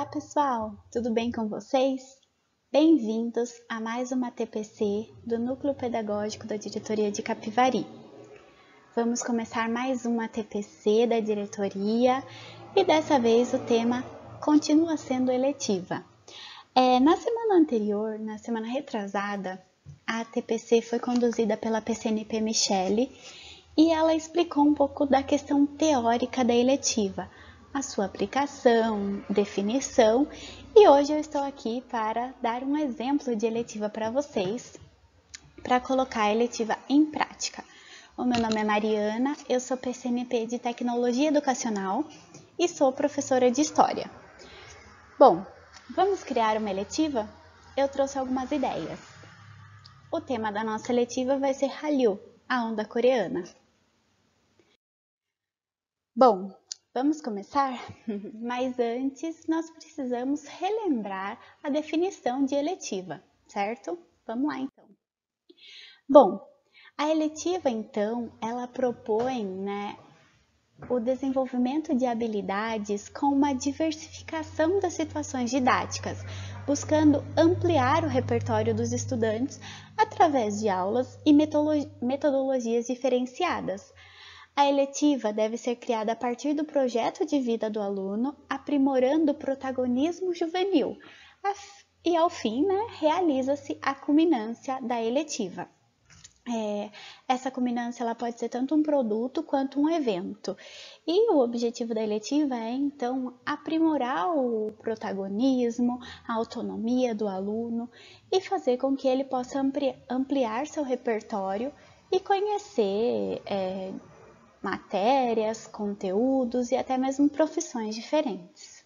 Olá pessoal, tudo bem com vocês? Bem-vindos a mais uma TPC do Núcleo Pedagógico da Diretoria de Capivari. Vamos começar mais uma TPC da diretoria e dessa vez o tema continua sendo eletiva. Na semana anterior, na semana retrasada, a TPC foi conduzida pela PCNP Michele e ela explicou um pouco da questão teórica da eletiva, a sua aplicação, definição, e hoje eu estou aqui para dar um exemplo de eletiva para vocês, para colocar a eletiva em prática. O meu nome é Mariana, eu sou PCNP de Tecnologia Educacional e sou professora de História. Bom, vamos criar uma eletiva? Eu trouxe algumas ideias. O tema da nossa eletiva vai ser Hallyu, a onda coreana. Bom, vamos começar? Mas antes, nós precisamos relembrar a definição de eletiva, certo? Vamos lá, então. Bom, a eletiva, então, ela propõe, o desenvolvimento de habilidades com uma diversificação das situações didáticas, buscando ampliar o repertório dos estudantes através de aulas e metodologias diferenciadas. A eletiva deve ser criada a partir do projeto de vida do aluno, aprimorando o protagonismo juvenil. E, ao fim, realiza-se a culminância da eletiva. Essa culminância ela pode ser tanto um produto quanto um evento. E o objetivo da eletiva é, então, aprimorar o protagonismo, a autonomia do aluno e fazer com que ele possa ampliar seu repertório e conhecer matérias, conteúdos e até mesmo profissões diferentes.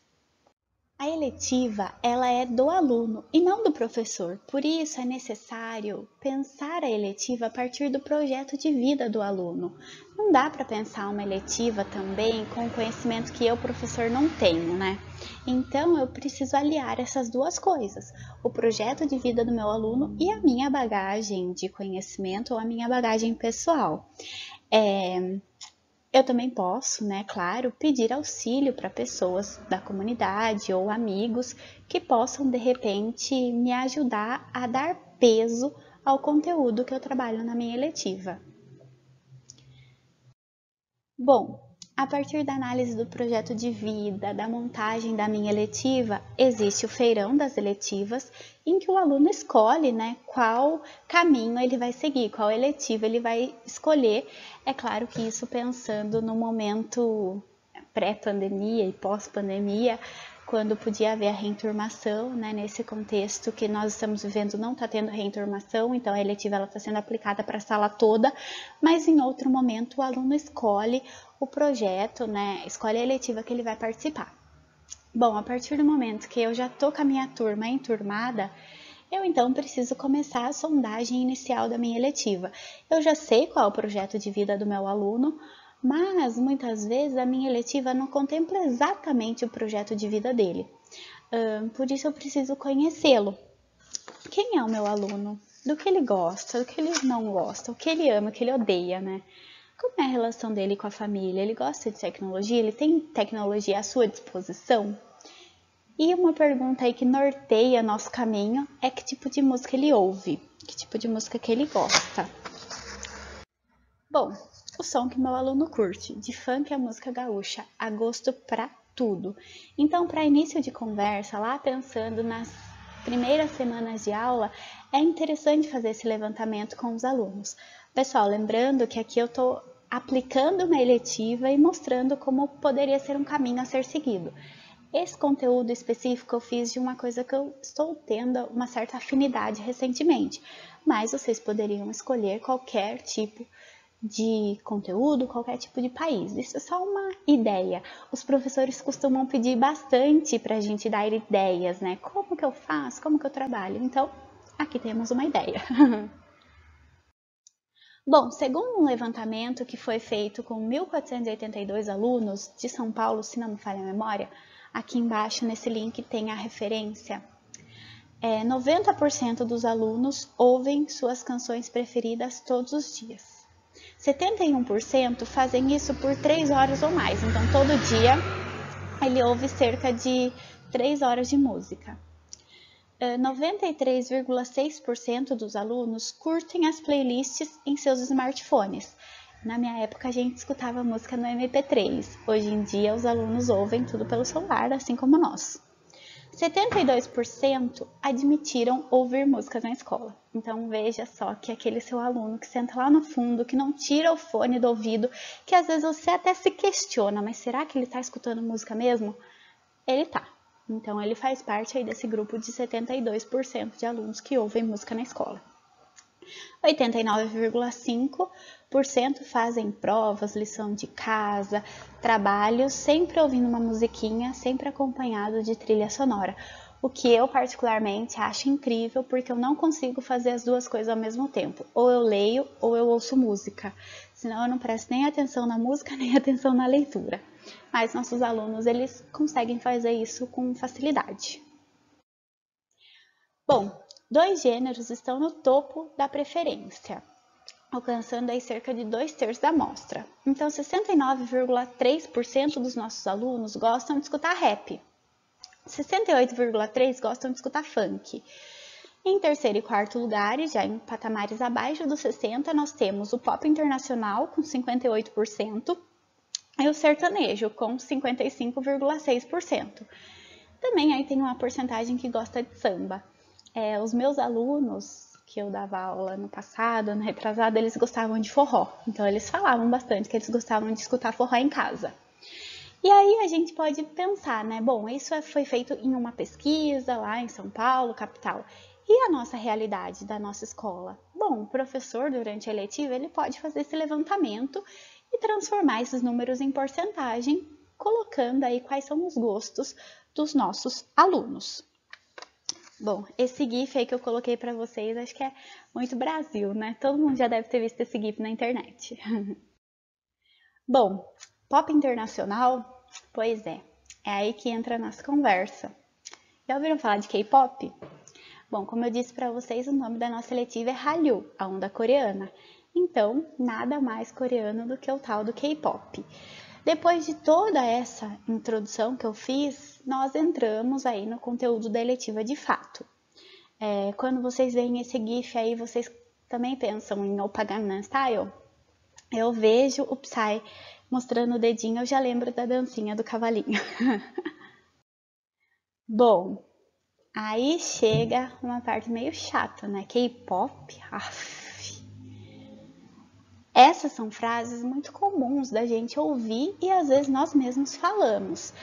A eletiva, ela é do aluno e não do professor, por isso é necessário pensar a eletiva a partir do projeto de vida do aluno. Não dá para pensar uma eletiva também com o conhecimento que eu, professor, não tenho, Então, eu preciso aliar essas duas coisas, o projeto de vida do meu aluno e a minha bagagem de conhecimento ou a minha bagagem pessoal. Eu também posso, claro, pedir auxílio para pessoas da comunidade ou amigos que possam, de repente, me ajudar a dar peso ao conteúdo que eu trabalho na minha eletiva. Bom, a partir da análise do projeto de vida, da montagem da minha eletiva, existe o feirão das eletivas, em que o aluno escolhe qual caminho ele vai seguir, qual eletiva ele vai escolher. É claro que isso pensando no momento pré-pandemia e pós-pandemia, quando podia haver a reenturmação, nesse contexto que nós estamos vivendo não está tendo reenturmação, então a eletiva está sendo aplicada para a sala toda, mas em outro momento o aluno escolhe o projeto, escolhe a eletiva que ele vai participar. Bom, a partir do momento que eu já estou com a minha turma enturmada, eu então preciso começar a sondagem inicial da minha eletiva. Eu já sei qual é o projeto de vida do meu aluno, mas muitas vezes a minha eletiva não contempla exatamente o projeto de vida dele. Por isso eu preciso conhecê-lo. Quem é o meu aluno? Do que ele gosta, do que ele não gosta, o que ele ama, o que ele odeia, Como é a relação dele com a família? Ele gosta de tecnologia? Ele tem tecnologia à sua disposição? E uma pergunta aí que norteia nosso caminho é que tipo de música ele ouve, que tipo de música que ele gosta. Bom, o som que meu aluno curte, de funk a música gaúcha, há gosto pra tudo. Então, para início de conversa, lá pensando nas primeiras semanas de aula, é interessante fazer esse levantamento com os alunos. Pessoal, lembrando que aqui eu estou aplicando uma eletiva e mostrando como poderia ser um caminho a ser seguido. Esse conteúdo específico eu fiz de uma coisa que eu estou tendo uma certa afinidade recentemente, mas vocês poderiam escolher qualquer tipo de conteúdo, qualquer tipo de país. Isso é só uma ideia. Os professores costumam pedir bastante para a gente dar ideias, Como que eu faço? Como que eu trabalho? Então, aqui temos uma ideia. Bom, segundo um levantamento que foi feito com 1.482 alunos de São Paulo, se não me falha a memória, aqui embaixo nesse link tem a referência. 90% dos alunos ouvem suas canções preferidas todos os dias. 71% fazem isso por 3 horas ou mais, então todo dia ele ouve cerca de 3 horas de música. 93,6% dos alunos curtem as playlists em seus smartphones. Na minha época, a gente escutava música no MP3. Hoje em dia, os alunos ouvem tudo pelo celular, assim como nós. 72% admitiram ouvir músicas na escola. Então, veja só que aquele seu aluno que senta lá no fundo, que não tira o fone do ouvido, que às vezes você até se questiona, mas será que ele está escutando música mesmo? Ele tá. Então, ele faz parte aí desse grupo de 72% de alunos que ouvem música na escola. 89,5% fazem provas, lição de casa, trabalhos, sempre ouvindo uma musiquinha, sempre acompanhado de trilha sonora. O que eu particularmente acho incrível, porque eu não consigo fazer as duas coisas ao mesmo tempo. Ou eu leio ou eu ouço música. Senão eu não presto nem atenção na música, nem atenção na leitura. Mas nossos alunos, eles conseguem fazer isso com facilidade. Bom, 2 gêneros estão no topo da preferência, alcançando aí cerca de 2/3 da amostra. Então, 69,3% dos nossos alunos gostam de escutar rap. 68,3% gostam de escutar funk. Em terceiro e quarto lugares, já em patamares abaixo dos 60%, nós temos o pop internacional com 58% e o sertanejo com 55,6%. Também aí tem uma porcentagem que gosta de samba. Os meus alunos, que eu dava aula no passado, no retrasado, eles gostavam de forró. Então, eles falavam bastante que eles gostavam de escutar forró em casa. E aí, a gente pode pensar, né? Bom, isso foi feito em uma pesquisa lá em São Paulo, capital. E a nossa realidade da nossa escola? Bom, o professor, durante a letiva, ele pode fazer esse levantamento e transformar esses números em porcentagem, colocando aí quais são os gostos dos nossos alunos. Bom, esse GIF aí que eu coloquei para vocês, acho que é muito Brasil, né? Todo mundo já deve ter visto esse GIF na internet. Bom, pop internacional, pois é aí que entra a nossa conversa. Já ouviram falar de K-pop? Bom, como eu disse para vocês, o nome da nossa letiva é Hallyu, a onda coreana. Então, nada mais coreano do que o tal do K-pop. Depois de toda essa introdução que eu fiz, nós entramos aí no conteúdo da eletiva de fato. Quando vocês veem esse GIF aí, vocês também pensam em Oppa Gangnam Style? Eu vejo o Psy mostrando o dedinho, eu já lembro da dancinha do cavalinho. Bom, aí chega uma parte meio chata, né? K-pop? Essas são frases muito comuns da gente ouvir e às vezes nós mesmos falamos.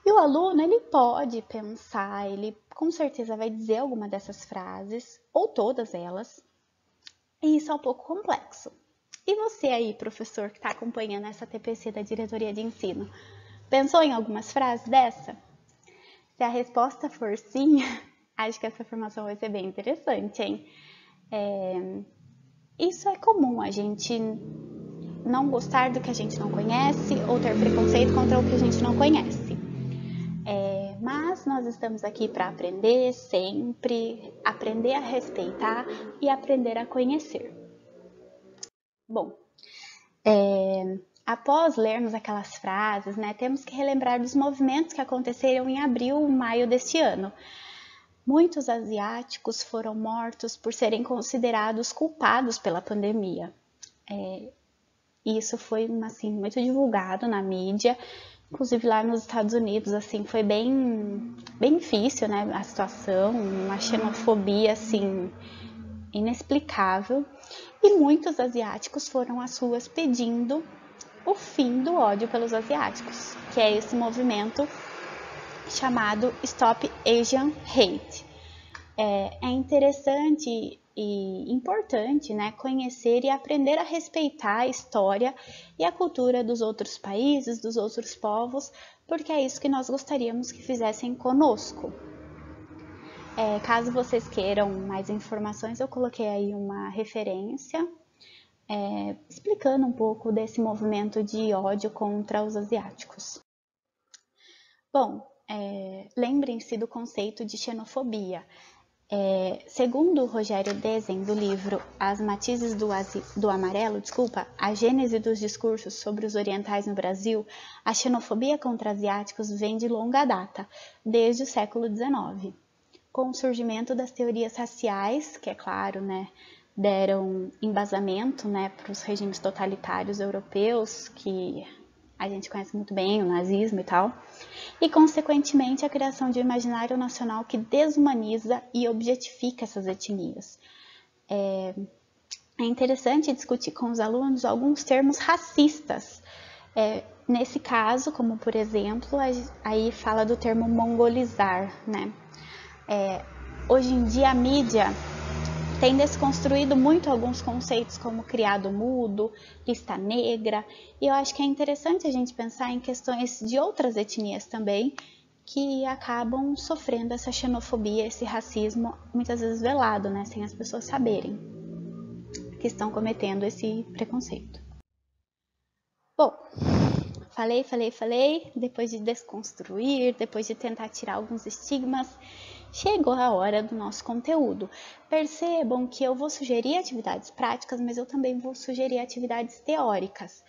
E o aluno, ele pode pensar, ele com certeza vai dizer alguma dessas frases, ou todas elas, e isso é um pouco complexo. E você aí, professor, que está acompanhando essa TPC da Diretoria de Ensino, pensou em algumas frases dessa? Se a resposta for sim, acho que essa formação vai ser bem interessante, hein? Isso é comum, a gente não gostar do que a gente não conhece ou ter preconceito contra o que a gente não conhece. Mas nós estamos aqui para aprender sempre, aprender a respeitar e aprender a conhecer. Bom, após lermos aquelas frases, né, temos que relembrar dos movimentos que aconteceram em abril e maio deste ano. Muitos asiáticos foram mortos por serem considerados culpados pela pandemia. Isso foi assim, muito divulgado na mídia, inclusive lá nos Estados Unidos, assim, foi bem difícil, né, a situação, uma xenofobia, assim, inexplicável. E muitos asiáticos foram às ruas pedindo o fim do ódio pelos asiáticos, que é esse movimento chamado Stop Asian Hate. É interessante e importante, né, conhecer e aprender a respeitar a história e a cultura dos outros países, dos outros povos, porque é isso que nós gostaríamos que fizessem conosco. Caso vocês queiram mais informações, eu coloquei aí uma referência explicando um pouco desse movimento de ódio contra os asiáticos. Bom, lembrem-se do conceito de xenofobia. Segundo Rogério Dezen, do livro As Matizes do Amarelo, a gênese dos discursos sobre os orientais no Brasil, a xenofobia contra asiáticos vem de longa data, desde o século XIX. Com o surgimento das teorias raciais, que é claro, deram embasamento para os regimes totalitários europeus, que a gente conhece muito bem, o nazismo e tal, e, consequentemente, a criação de um imaginário nacional que desumaniza e objetifica essas etnias. É interessante discutir com os alunos alguns termos racistas. Nesse caso, como por exemplo, aí fala do termo mongolizar, hoje em dia a mídia tem desconstruído muito alguns conceitos como criado mudo, lista negra, e eu acho que é interessante a gente pensar em questões de outras etnias também, que acabam sofrendo essa xenofobia, esse racismo, muitas vezes velado, sem as pessoas saberem que estão cometendo esse preconceito. Bom, falei, depois de desconstruir, depois de tentar tirar alguns estigmas, chegou a hora do nosso conteúdo. Percebam que eu vou sugerir atividades práticas, mas eu também vou sugerir atividades teóricas.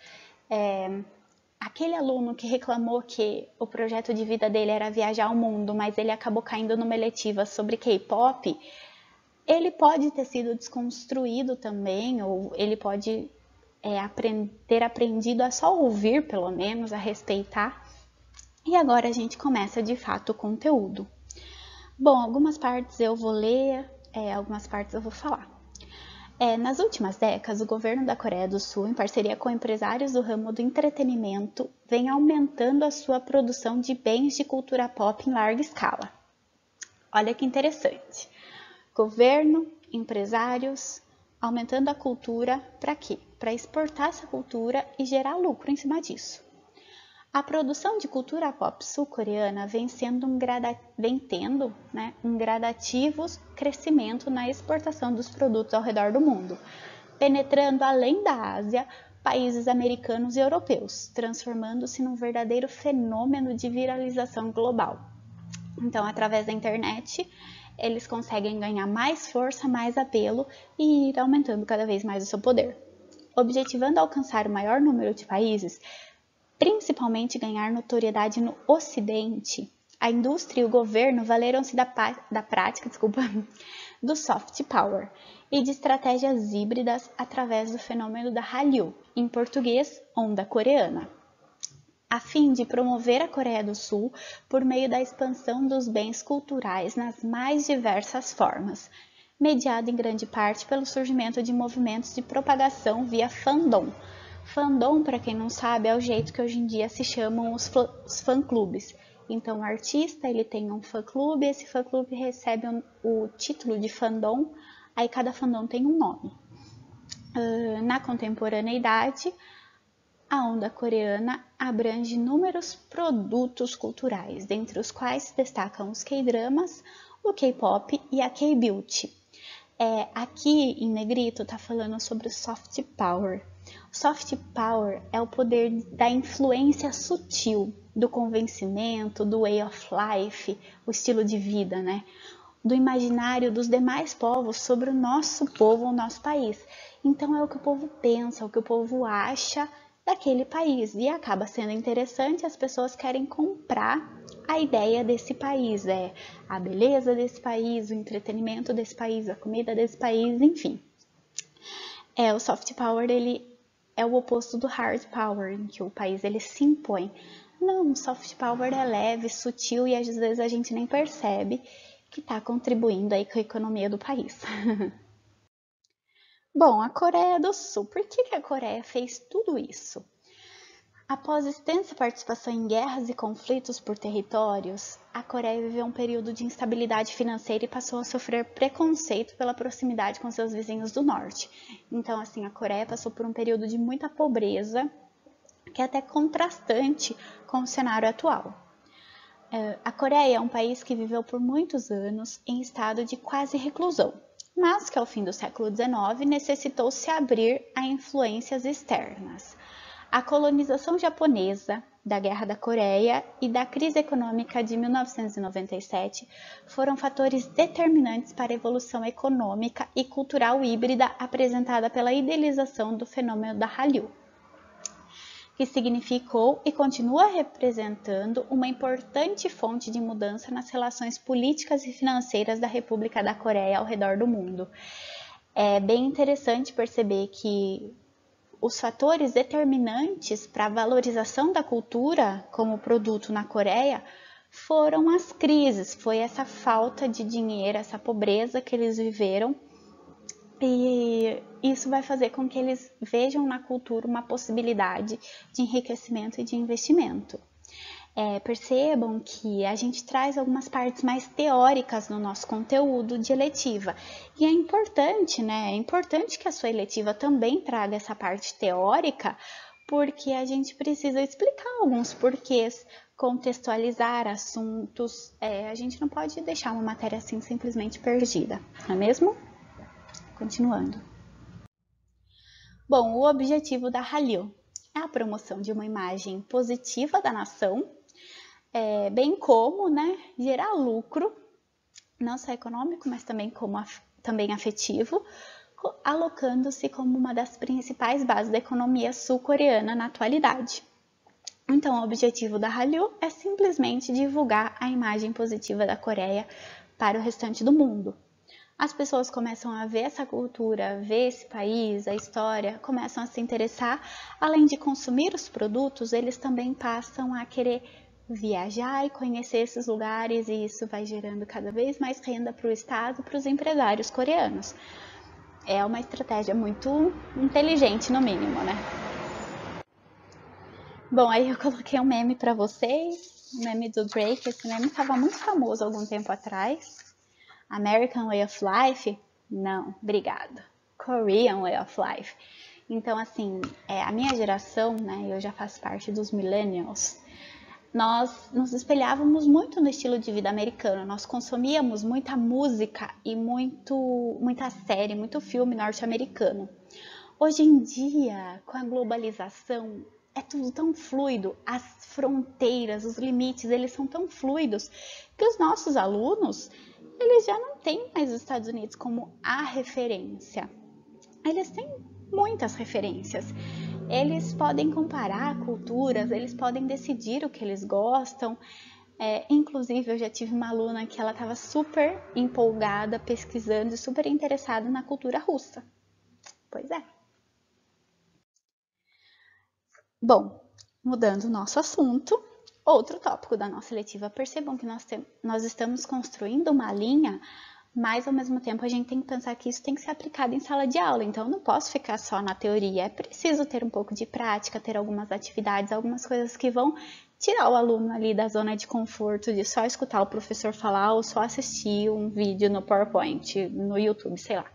Aquele aluno que reclamou que o projeto de vida dele era viajar ao mundo, mas ele acabou caindo numa eletiva sobre K-pop, ele pode ter sido desconstruído também, ou ele pode ter aprendido a só ouvir, pelo menos, a respeitar. E agora a gente começa de fato o conteúdo. Bom, algumas partes eu vou ler, algumas partes eu vou falar. Nas últimas décadas, o governo da Coreia do Sul, em parceria com empresários do ramo do entretenimento, vem aumentando a sua produção de bens de cultura pop em larga escala. Olha que interessante. Governo, empresários, aumentando a cultura para quê? Para exportar essa cultura e gerar lucro em cima disso. A produção de cultura pop sul-coreana vem tendo um gradativo crescimento na exportação dos produtos ao redor do mundo, penetrando além da Ásia, países americanos e europeus, transformando-se num verdadeiro fenômeno de viralização global. Então, através da internet, eles conseguem ganhar mais força, mais apelo e ir aumentando cada vez mais o seu poder. Objetivando alcançar o maior número de países, principalmente ganhar notoriedade no Ocidente, a indústria e o governo valeram-se da prática do soft power e de estratégias híbridas através do fenômeno da Hallyu, em português, onda coreana, a fim de promover a Coreia do Sul por meio da expansão dos bens culturais nas mais diversas formas, mediado em grande parte pelo surgimento de movimentos de propagação via fandom. Fandom, para quem não sabe, é o jeito que hoje em dia se chamam os fã-clubes. Então, o artista ele tem um fã-clube, esse fã-clube recebe o título de fandom, aí cada fandom tem um nome. Na contemporaneidade, a onda coreana abrange inúmeros produtos culturais, dentre os quais se destacam os K-dramas, o K-pop e a K-beauty. Aqui em negrito está falando sobre o soft power. O soft power é o poder da influência sutil, do convencimento, do way of life, o estilo de vida, do imaginário dos demais povos sobre o nosso povo, o nosso país. Então é o que o povo pensa, o que o povo acha daquele país, e acaba sendo interessante, as pessoas querem comprar a ideia desse país, a beleza desse país, o entretenimento desse país, a comida desse país, enfim. O soft power ele é o oposto do hard power, em que o país ele se impõe. Não, o soft power é leve, sutil e às vezes a gente nem percebe que está contribuindo aí com a economia do país. Bom, a Coreia do Sul. Por que a Coreia fez tudo isso? Após extensa participação em guerras e conflitos por territórios, a Coreia viveu um período de instabilidade financeira e passou a sofrer preconceito pela proximidade com seus vizinhos do norte. Então, a Coreia passou por um período de muita pobreza, que é até contrastante com o cenário atual. A Coreia é um país que viveu por muitos anos em estado de quase reclusão, mas que ao fim do século XIX necessitou se abrir a influências externas. A colonização japonesa, da Guerra da Coreia e da crise econômica de 1997 foram fatores determinantes para a evolução econômica e cultural híbrida apresentada pela idealização do fenômeno da Hallyu, que significou e continua representando uma importante fonte de mudança nas relações políticas e financeiras da República da Coreia ao redor do mundo. É bem interessante perceber que os fatores determinantes para a valorização da cultura como produto na Coreia foram as crises, foi essa falta de dinheiro, essa pobreza que eles viveram, e isso vai fazer com que eles vejam na cultura uma possibilidade de enriquecimento e de investimento. Percebam que a gente traz algumas partes mais teóricas no nosso conteúdo de eletiva. E é importante, né? É importante que a sua eletiva também traga essa parte teórica, porque a gente precisa explicar alguns porquês, contextualizar assuntos. A gente não pode deixar uma matéria assim simplesmente perdida, não é mesmo? Continuando. Bom, o objetivo da Hallyu é a promoção de uma imagem positiva da nação, bem como, né, gerar lucro, não só econômico, mas também também afetivo, alocando-se como uma das principais bases da economia sul-coreana na atualidade. Então, o objetivo da Hallyu é simplesmente divulgar a imagem positiva da Coreia para o restante do mundo. As pessoas começam a ver essa cultura, ver esse país, a história, começam a se interessar. Além de consumir os produtos, eles também passam a querer viajar e conhecer esses lugares, e isso vai gerando cada vez mais renda para o Estado, para os empresários coreanos. É uma estratégia muito inteligente, no mínimo, né? Bom, aí eu coloquei um meme para vocês, o meme do Drake. Esse meme estava muito famoso algum tempo atrás. American Way of Life? Não, obrigada. Korean Way of Life. Então, assim, a minha geração, né, eu já faço parte dos millennials, nós nos espelhávamos muito no estilo de vida americano, nós consumíamos muita música e muita série, muito filme norte-americano. Hoje em dia, com a globalização, é tudo tão fluido, as fronteiras, os limites, eles são tão fluidos que os nossos alunos, eles já não têm mais os Estados Unidos como a referência. Eles têm muitas referências. Eles podem comparar culturas, eles podem decidir o que eles gostam. Inclusive, eu já tive uma aluna que ela estava super empolgada, pesquisando e super interessada na cultura russa. Pois é. Bom, mudando o nosso assunto, outro tópico da nossa letiva. Percebam que nós estamos construindo uma linha, mas ao mesmo tempo a gente tem que pensar que isso tem que ser aplicado em sala de aula. Então eu não posso ficar só na teoria, é preciso ter um pouco de prática, ter algumas atividades, algumas coisas que vão tirar o aluno ali da zona de conforto de só escutar o professor falar ou só assistir um vídeo no PowerPoint, no YouTube, sei lá.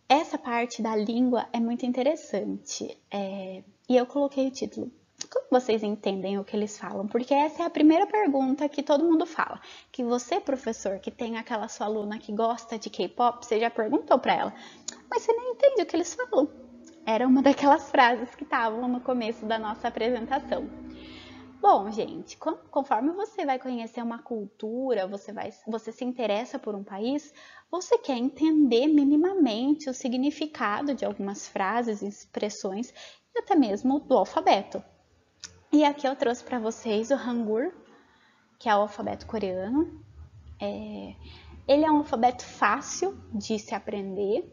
Essa parte da língua é muito interessante, e eu coloquei o título. Como vocês entendem o que eles falam? Porque essa é a primeira pergunta que todo mundo fala. Que você, professor, que tem aquela sua aluna que gosta de K-pop, você já perguntou para ela, mas você não entende o que eles falam. Era uma daquelas frases que estavam no começo da nossa apresentação. Bom, gente, conforme você vai conhecer uma cultura, você se interessa por um país, você quer entender minimamente o significado de algumas frases, expressões e até mesmo do alfabeto. E aqui eu trouxe para vocês o Hangul, que é o alfabeto coreano. Ele é um alfabeto fácil de se aprender,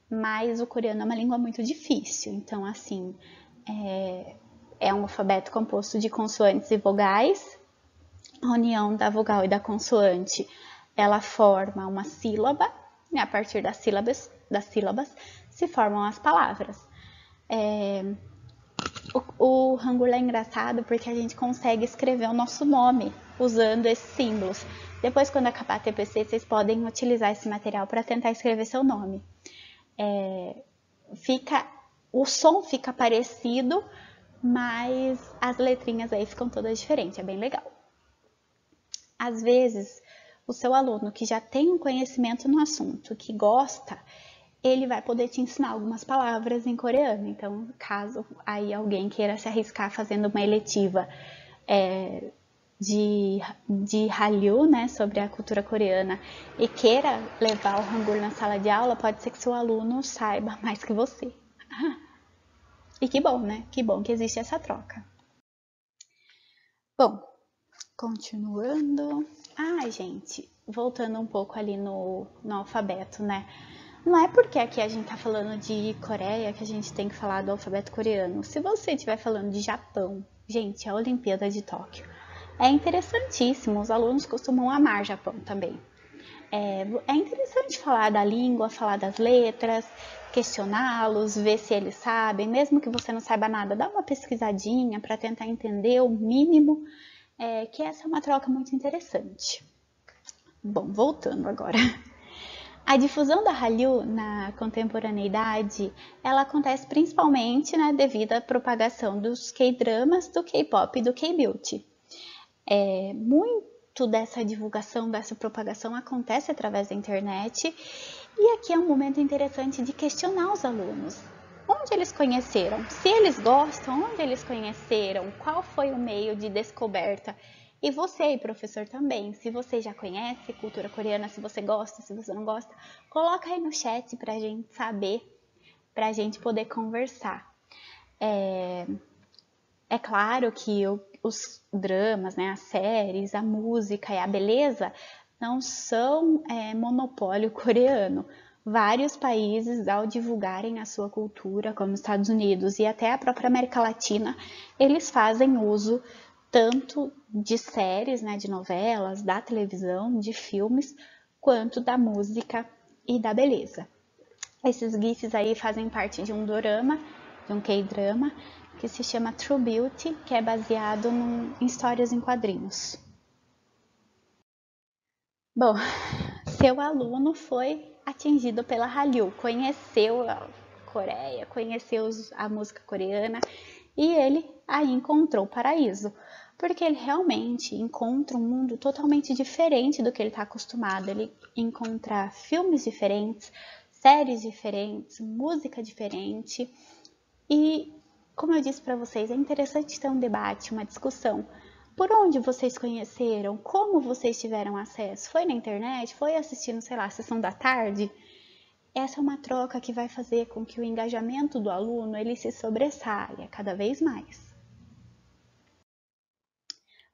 mas o coreano é uma língua muito difícil. Então, assim, é um alfabeto composto de consoantes e vogais. A união da vogal e da consoante, ela forma uma sílaba, e a partir das sílabas se formam as palavras. O Hangul é engraçado porque a gente consegue escrever o nosso nome usando esses símbolos. Depois, quando acabar a TPC, vocês podem utilizar esse material para tentar escrever seu nome. O som fica parecido, mas as letrinhas aí ficam todas diferentes, é bem legal. Às vezes, o seu aluno que já tem um conhecimento no assunto, que gosta, ele vai poder te ensinar algumas palavras em coreano. Então, caso aí alguém queira se arriscar fazendo uma eletiva de Hallyu, né, sobre a cultura coreana, e queira levar o Hangul na sala de aula, pode ser que seu aluno saiba mais que você. E que bom, né? Que bom que existe essa troca. Bom, continuando. Gente, voltando um pouco ali no alfabeto, né? Não é porque aqui a gente tá falando de Coreia que a gente tem que falar do alfabeto coreano. Se você estiver falando de Japão, gente, a Olimpíada de Tóquio é interessantíssimo. Os alunos costumam amar Japão também. É interessante falar da língua, falar das letras, questioná-los, ver se eles sabem. Mesmo que você não saiba nada, dá uma pesquisadinha para tentar entender o mínimo, que essa é uma troca muito interessante. Bom, voltando agora. A difusão da Hallyu na contemporaneidade, ela acontece principalmente, né, devido à propagação dos K-dramas, do K-pop e do K-beauty. Muito dessa divulgação, dessa propagação acontece através da internet, e aqui é um momento interessante de questionar os alunos. Onde eles conheceram? Se eles gostam, onde eles conheceram? Qual foi o meio de descoberta? E você aí, professor, também, se você já conhece cultura coreana, se você gosta, se você não gosta, coloca aí no chat pra gente saber, pra gente poder conversar. É claro que os dramas, né, as séries, a música e a beleza não são monopólio coreano. Vários países, ao divulgarem a sua cultura, como os Estados Unidos e até a própria América Latina, eles fazem uso tanto de séries, né, de novelas, da televisão, de filmes, quanto da música e da beleza. Esses GIFs aí fazem parte de um dorama, de um K-drama, que se chama True Beauty, que é baseado em histórias em quadrinhos. Bom, seu aluno foi atingido pela Hallyu, conheceu a Coreia, conheceu a música coreana e ele aí encontrou o paraíso, porque ele realmente encontra um mundo totalmente diferente do que ele está acostumado. Ele encontra filmes diferentes, séries diferentes, música diferente e, como eu disse para vocês, é interessante ter um debate, uma discussão. Por onde vocês conheceram? Como vocês tiveram acesso? Foi na internet? Foi assistindo, sei lá, a sessão da tarde? Essa é uma troca que vai fazer com que o engajamento do aluno ele se sobressaia cada vez mais.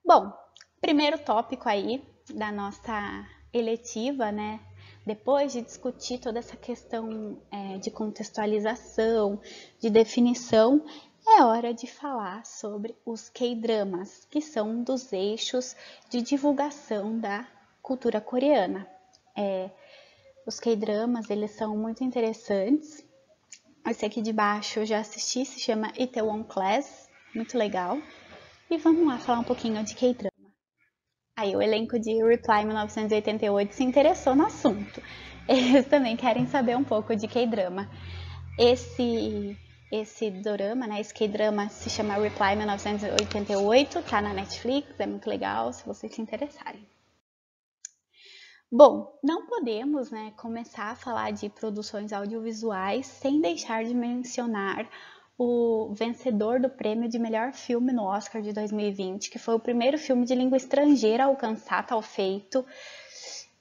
Bom, primeiro tópico aí da nossa eletiva, né? Depois de discutir toda essa questão de contextualização, de definição, é hora de falar sobre os K-dramas, que são um dos eixos de divulgação da cultura coreana. Os K-dramas, eles são muito interessantes. Esse aqui de baixo eu já assisti, se chama Itaewon Class, muito legal. E vamos lá falar um pouquinho de K-drama. Aí o elenco de Reply 1988 se interessou no assunto. Eles também querem saber um pouco de K-drama. Esse dorama, né, esse K-drama se chama Reply 1988, tá na Netflix, é muito legal se vocês se interessarem. Bom, não podemos, né, começar a falar de produções audiovisuais sem deixar de mencionar o vencedor do prêmio de melhor filme no Oscar de 2020, que foi o primeiro filme de língua estrangeira a alcançar tal feito.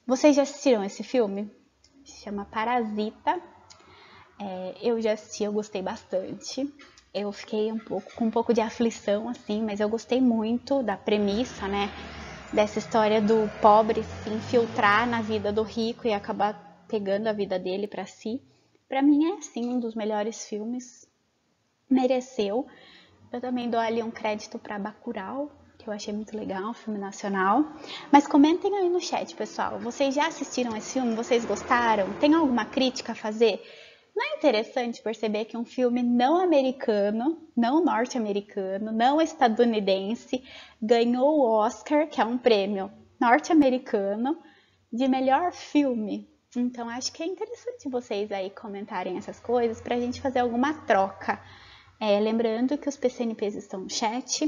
Vocês já assistiram esse filme? Se chama Parasita. Eu já assisti, eu gostei bastante. Eu fiquei com um pouco de aflição, assim, mas eu gostei muito da premissa, né? Dessa história do pobre se infiltrar na vida do rico e acabar pegando a vida dele para si. Para mim é, sim, um dos melhores filmes. Mereceu. Eu também dou ali um crédito para Bacurau, que eu achei muito legal, um filme nacional. Mas comentem aí no chat, pessoal. Vocês já assistiram esse filme? Vocês gostaram? Tem alguma crítica a fazer? Não é interessante perceber que um filme não americano, não norte-americano, não estadunidense, ganhou o Oscar, que é um prêmio norte-americano, de melhor filme? Então, acho que é interessante vocês aí comentarem essas coisas para a gente fazer alguma troca. Lembrando que os PCNPs estão no chat,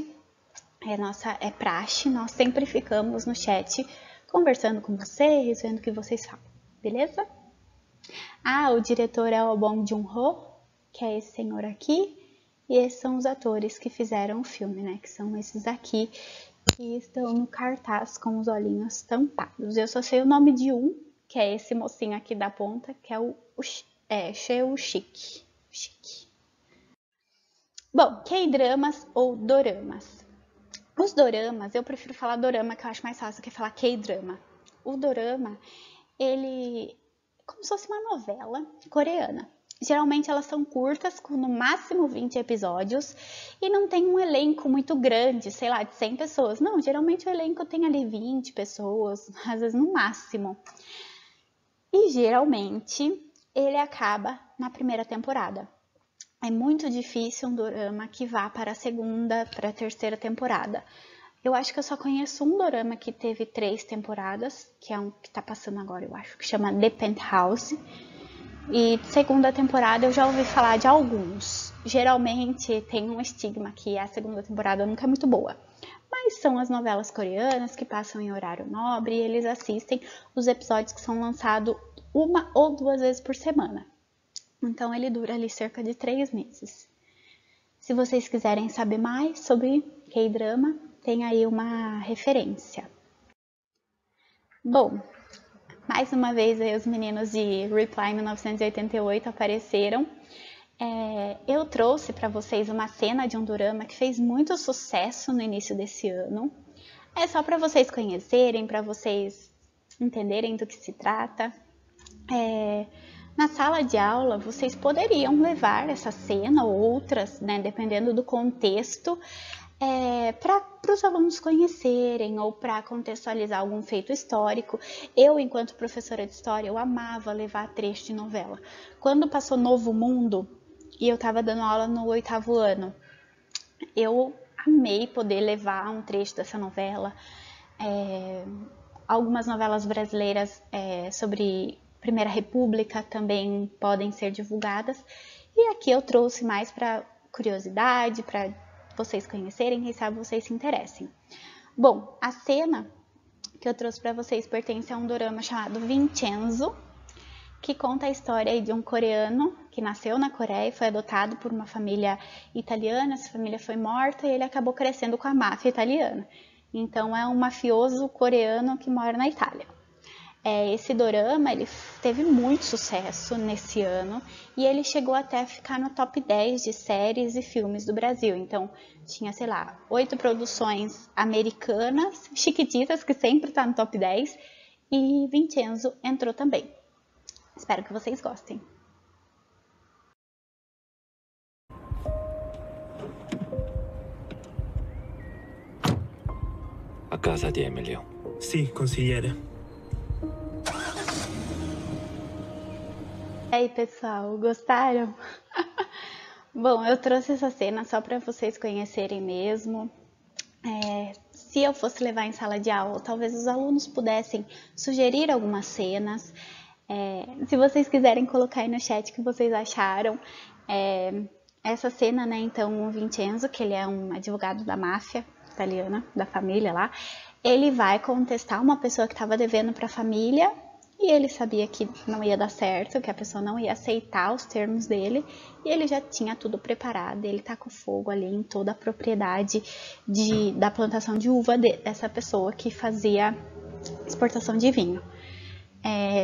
é praxe, nós sempre ficamos no chat conversando com vocês, vendo o que vocês falam, beleza? Ah, o diretor é o Bong Joon-ho, que é esse senhor aqui, e esses são os atores que fizeram o filme, né? Que são esses aqui, que estão no cartaz com os olhinhos tampados. Eu só sei o nome de um, que é esse mocinho aqui da ponta, que é o Seo Shik. Bom, K-dramas ou doramas. Os doramas, eu prefiro falar dorama, que eu acho mais fácil que falar K-drama. O dorama, ele é como se fosse uma novela coreana. Geralmente elas são curtas, com no máximo 20 episódios, e não tem um elenco muito grande, sei lá, de 100 pessoas. Não, geralmente o elenco tem ali 20 pessoas, às vezes no máximo. E geralmente ele acaba na primeira temporada. É muito difícil um dorama que vá para a segunda, para a terceira temporada. Eu acho que eu só conheço um dorama que teve 3 temporadas, que é um que tá passando agora, eu acho, que chama The Penthouse. E segunda temporada eu já ouvi falar de alguns. Geralmente tem um estigma que a segunda temporada nunca é muito boa. Mas são as novelas coreanas que passam em horário nobre e eles assistem os episódios que são lançados 1 ou 2 vezes por semana. Então ele dura ali cerca de 3 meses. Se vocês quiserem saber mais sobre K-drama, tem aí uma referência. Bom, mais uma vez aí os meninos de Reply 1988 apareceram. Eu trouxe para vocês uma cena de um dorama que fez muito sucesso no início desse ano. É só para vocês conhecerem, para vocês entenderem do que se trata. Na sala de aula, vocês poderiam levar essa cena ou outras, né, dependendo do contexto, para os alunos conhecerem ou para contextualizar algum feito histórico. Eu, enquanto professora de história, eu amava levar trecho de novela. Quando passou Novo Mundo e eu estava dando aula no 8º ano, eu amei poder levar um trecho dessa novela. Algumas novelas brasileiras sobre Primeira República também podem ser divulgadas. E aqui eu trouxe mais para curiosidade, para vocês conhecerem, quem sabe vocês se interessem. Bom, a cena que eu trouxe para vocês pertence a um dorama chamado Vincenzo, que conta a história de um coreano que nasceu na Coreia e foi adotado por uma família italiana. Essa família foi morta e ele acabou crescendo com a máfia italiana. Então é um mafioso coreano que mora na Itália. Esse dorama ele teve muito sucesso nesse ano e ele chegou até a ficar no top 10 de séries e filmes do Brasil. Então tinha, sei lá, 8 produções americanas, chiquititas, que sempre tá no top 10, e Vincenzo entrou também. Espero que vocês gostem. A casa di Emilio. Sì, consigliere. E aí, pessoal, gostaram? Bom, eu trouxe essa cena só para vocês conhecerem mesmo. Se eu fosse levar em sala de aula, talvez os alunos pudessem sugerir algumas cenas. Se vocês quiserem colocar aí no chat o que vocês acharam. Essa cena, né, então, o Vincenzo, que ele é um advogado da máfia italiana, da família lá, ele vai contestar uma pessoa que estava devendo para a família e ele sabia que não ia dar certo, que a pessoa não ia aceitar os termos dele e ele já tinha tudo preparado, ele tá com fogo ali em toda a propriedade da plantação de uva dessa pessoa que fazia exportação de vinho.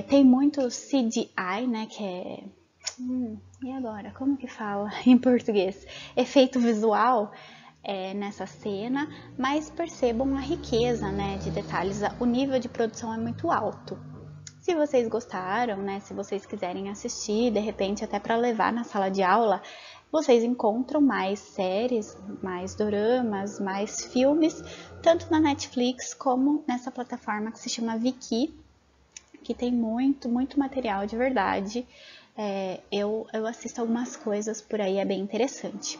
Tem muito CGI, né, que é... e agora? Como que fala em português? Efeito visual nessa cena, mas percebam a riqueza, né, de detalhes. O nível de produção é muito alto. Se vocês gostaram, né, se vocês quiserem assistir, de repente até para levar na sala de aula, vocês encontram mais séries, mais doramas, mais filmes, tanto na Netflix como nessa plataforma que se chama Viki, que tem muito, muito material de verdade. Eu assisto algumas coisas por aí, é bem interessante.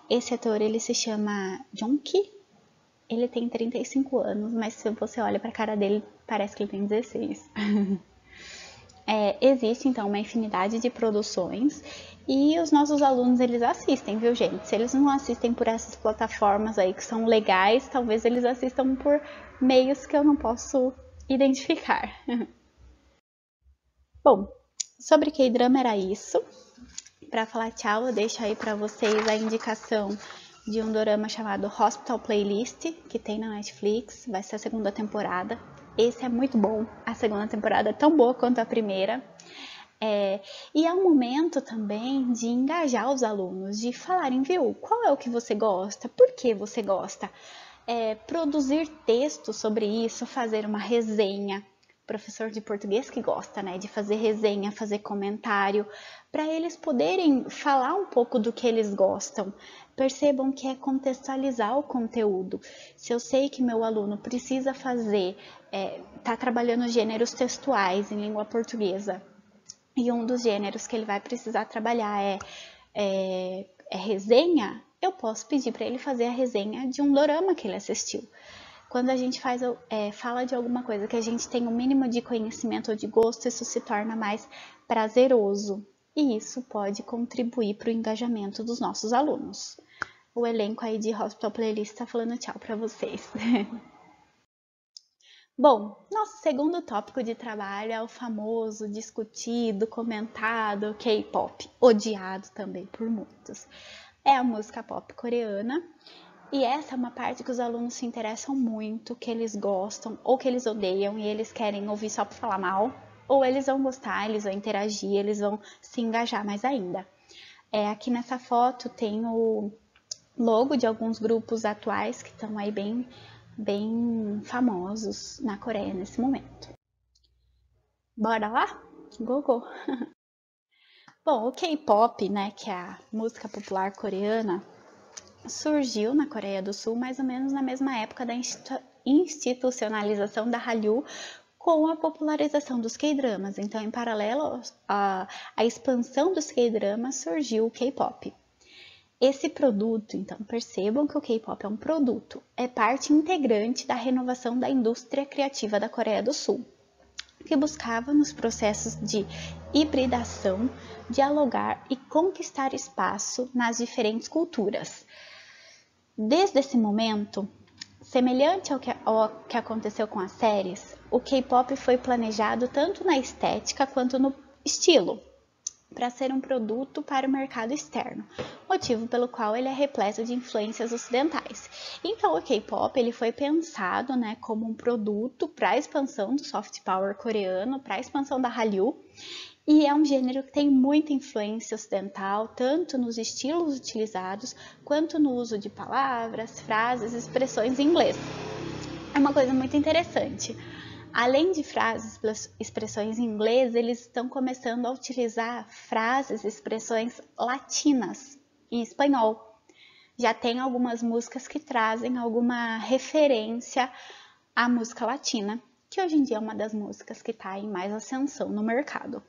Esse ator, ele se chama Jong-ki, ele tem 35 anos, mas se você olha para a cara dele, parece que ele tem 16. Existe, então, uma infinidade de produções e os nossos alunos, eles assistem, viu, gente? Se eles não assistem por essas plataformas aí que são legais, talvez eles assistam por meios que eu não posso identificar. Bom, Sobre K-drama era isso. Para falar tchau, eu deixo aí para vocês a indicação de um dorama chamado Hospital Playlist, que tem na Netflix, vai ser a segunda temporada. Esse é muito bom, a segunda temporada é tão boa quanto a primeira. E é um momento também de engajar os alunos, de falarem, viu, qual é o que você gosta, por que você gosta. Produzir texto sobre isso, fazer uma resenha. Professor de português que gosta, né, de fazer resenha, fazer comentário, para eles poderem falar um pouco do que eles gostam. Percebam que é contextualizar o conteúdo. Se eu sei que meu aluno precisa fazer, tá trabalhando gêneros textuais em língua portuguesa, e um dos gêneros que ele vai precisar trabalhar é resenha, eu posso pedir para ele fazer a resenha de um dorama que ele assistiu. Quando a gente fala de alguma coisa que a gente tem um mínimo de conhecimento ou de gosto, isso se torna mais prazeroso. E isso pode contribuir para o engajamento dos nossos alunos. O elenco aí de Hospital Playlist está falando tchau para vocês. Bom, nosso segundo tópico de trabalho é o famoso, discutido, comentado K-pop, odiado também por muitos. É a música pop coreana. E essa é uma parte que os alunos se interessam muito, que eles gostam ou que eles odeiam e eles querem ouvir só para falar mal, ou eles vão gostar, eles vão interagir, eles vão se engajar mais ainda. Aqui nessa foto tem o logo de alguns grupos atuais que estão aí bem famosos na Coreia nesse momento. Bora lá? Go, go! Bom, o K-pop, né, que é a música popular coreana, surgiu na Coreia do Sul mais ou menos na mesma época da institucionalização da Hallyu com a popularização dos K-dramas. Então, em paralelo à expansão dos K-dramas, surgiu o K-pop. Esse produto, então, percebam que o K-pop é um produto, é parte integrante da renovação da indústria criativa da Coreia do Sul, que buscava nos processos de hibridação, dialogar e conquistar espaço nas diferentes culturas. Desde esse momento, semelhante ao que aconteceu com as séries, o K-pop foi planejado tanto na estética quanto no estilo, para ser um produto para o mercado externo, motivo pelo qual ele é repleto de influências ocidentais. Então o K-pop ele foi pensado, né, como um produto para a expansão do soft power coreano, para a expansão da Hallyu, e é um gênero que tem muita influência ocidental, tanto nos estilos utilizados, quanto no uso de palavras, frases, expressões em inglês. É uma coisa muito interessante. Além de frases, expressões em inglês, eles estão começando a utilizar frases, expressões latinas em espanhol. Já tem algumas músicas que trazem alguma referência à música latina, que hoje em dia é uma das músicas que está em mais ascensão no mercado.